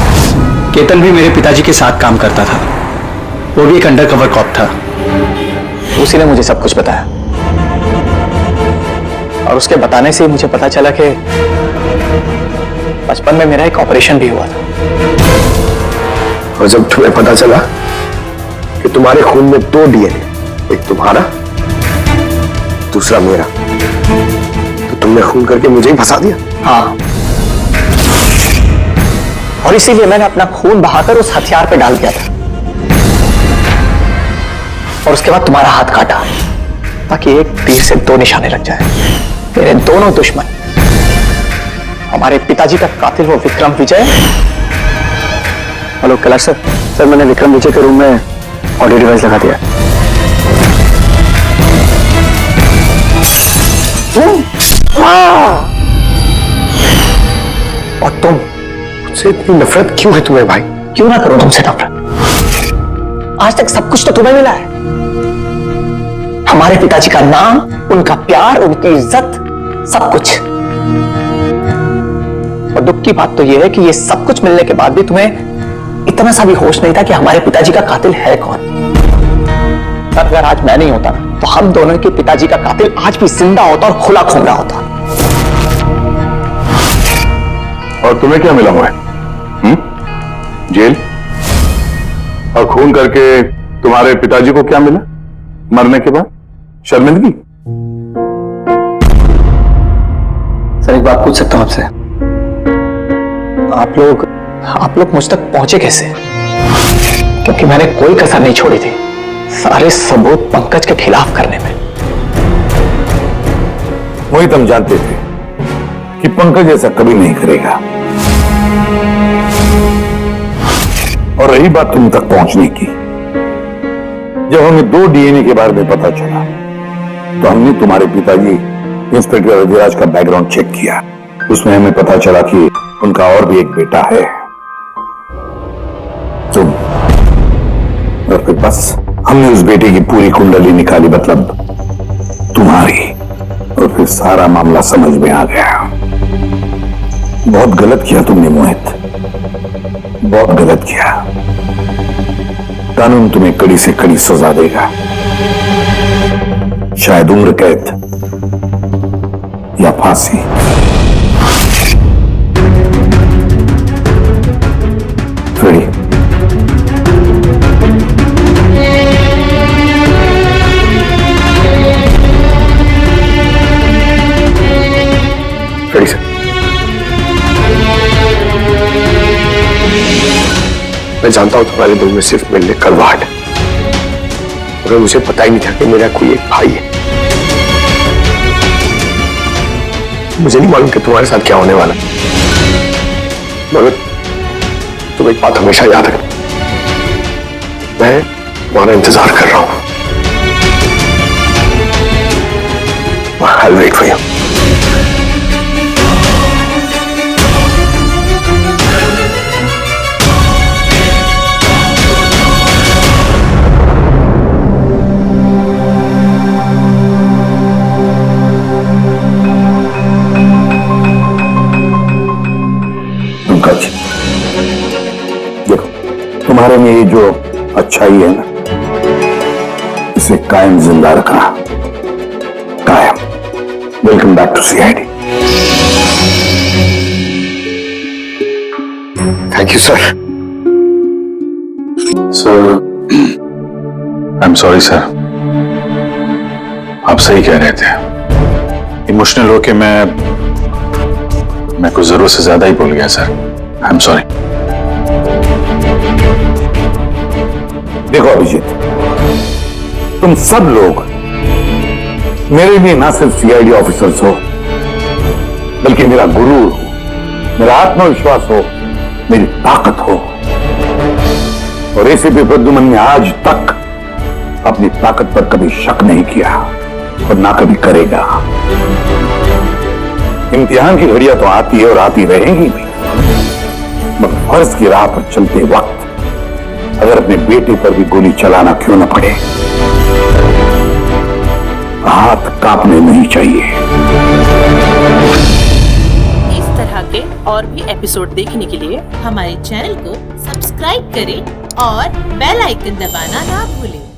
केतन भी मेरे पिताजी के साथ काम करता था। वो भी एक अंडरकवर कॉप था। उसी ने मुझे सब कुछ बताया और उसके बताने से ही मुझे पता चला कि बचपन में मेरा एक ऑपरेशन भी हुआ था। और जब तुम्हें पता चला कि तुम्हारे खून में 2 डीएनए, एक तुम्हारा दूसरा मेरा, तो तुमने खून करके मुझे ही फंसा दिया। हाँ, और इसीलिए मैंने अपना खून बहाकर उस हथियार पे डाल दिया था और उसके बाद तुम्हारा हाथ काटा ताकि एक तीर से 2 निशाने लग जाए। मेरे दोनों दुश्मन, हमारे पिताजी का कातिल वो विक्रम विजय। हेलो कैलाश सर, सर मैंने विक्रम विजय के रूम में ऑडियो डिवाइस लगा दिया। और तुम मुझसे इतनी नफरत क्यों है तुम्हें भाई? क्यों ना करो तुमसे नफरत? आज तक सब कुछ तो तुम्हें मिला है। हमारे पिताजी का नाम, उनका प्यार, उनकी इज्जत, सब कुछ। और दुख की बात तो यह है कि ये सब कुछ मिलने के बाद भी तुम्हें इतना सा भी होश नहीं था कि हमारे पिताजी का कातिल है कौन। पर अगर आज मैं नहीं होता तो हम दोनों के पिताजी का कातिल आज भी जिंदा होता और खुला घूम रहा होता। और तुम्हें क्या मिला हुआ है? जेल? और खून करके तुम्हारे पिताजी को क्या मिला मरने के बाद? शर्मिंदगी? सर एक बात पूछ सकता हूं आपसे? आप लोग मुझ तक पहुंचे कैसे? क्योंकि मैंने कोई कसर नहीं छोड़ी थी सारे सबूत पंकज के खिलाफ करने में। वही तुम जानते थे कि पंकज ऐसा कभी नहीं करेगा। और रही बात तुम तक पहुंचने की, जब हमें 2 डीएनए के बारे में पता चला तो हमने तुम्हारे पिताजी इंस्पेक्टर रविराज का बैकग्राउंड चेक किया। उसमें हमें पता चला कि उनका और भी एक बेटा है, तुम। और फिर बस हमने उस बेटे की पूरी कुंडली निकाली, मतलब तुम्हारी। और फिर सारा मामला समझ में आ गया। बहुत गलत किया तुमने मोहित, बहुत गलत किया। कानून तुम्हें कड़ी से कड़ी सजा देगा, शायद उम्र कैद या फांसी। रेडी? Ready sir. मैं जानता हूं तुम्हारे दिल में सिर्फ मिलने कड़वाहट है, मगर मुझे पता ही नहीं था कि मेरा कोई एक भाई है। मुझे नहीं मालूम कि तुम्हारे साथ क्या होने वाला, मगर तुम एक बात हमेशा याद रखना, मैं तुम्हारा इंतजार कर रहा हूं। I'll wait for you. Pankaj, देखो तुम्हारे में ये जो अच्छाई है ना, इसे कायम जिंदा रखना, कायम। Welcome back to CID. Thank you sir. Sir, I am sorry sir. आप सही कह रहे थे। इमोशनल होके मैं कुछ जरूरत से ज्यादा ही बोल गया सर। I am sorry. देखो अभिजीत, तुम सब लोग मेरे लिए ना सिर्फ सीआईडी ऑफिसर्स हो, बल्कि मेरा गुरूर हो, मेरा आत्मविश्वास हो, मेरी ताकत हो। और एसीपी प्रद्युमन ने आज तक अपनी ताकत पर कभी शक नहीं किया और ना कभी करेगा। इम्तिहान की घड़ियां तो आती है और आती रहेंगी भी, मगर फर्ज की राह पर चलते वक्त अगर अपने बेटे पर भी गोली चलाना क्यों न पड़े, हाथ कांपने नहीं चाहिए। इस तरह के और भी एपिसोड देखने के लिए हमारे चैनल को सब्सक्राइब करें और बेल आइकन दबाना ना भूलें।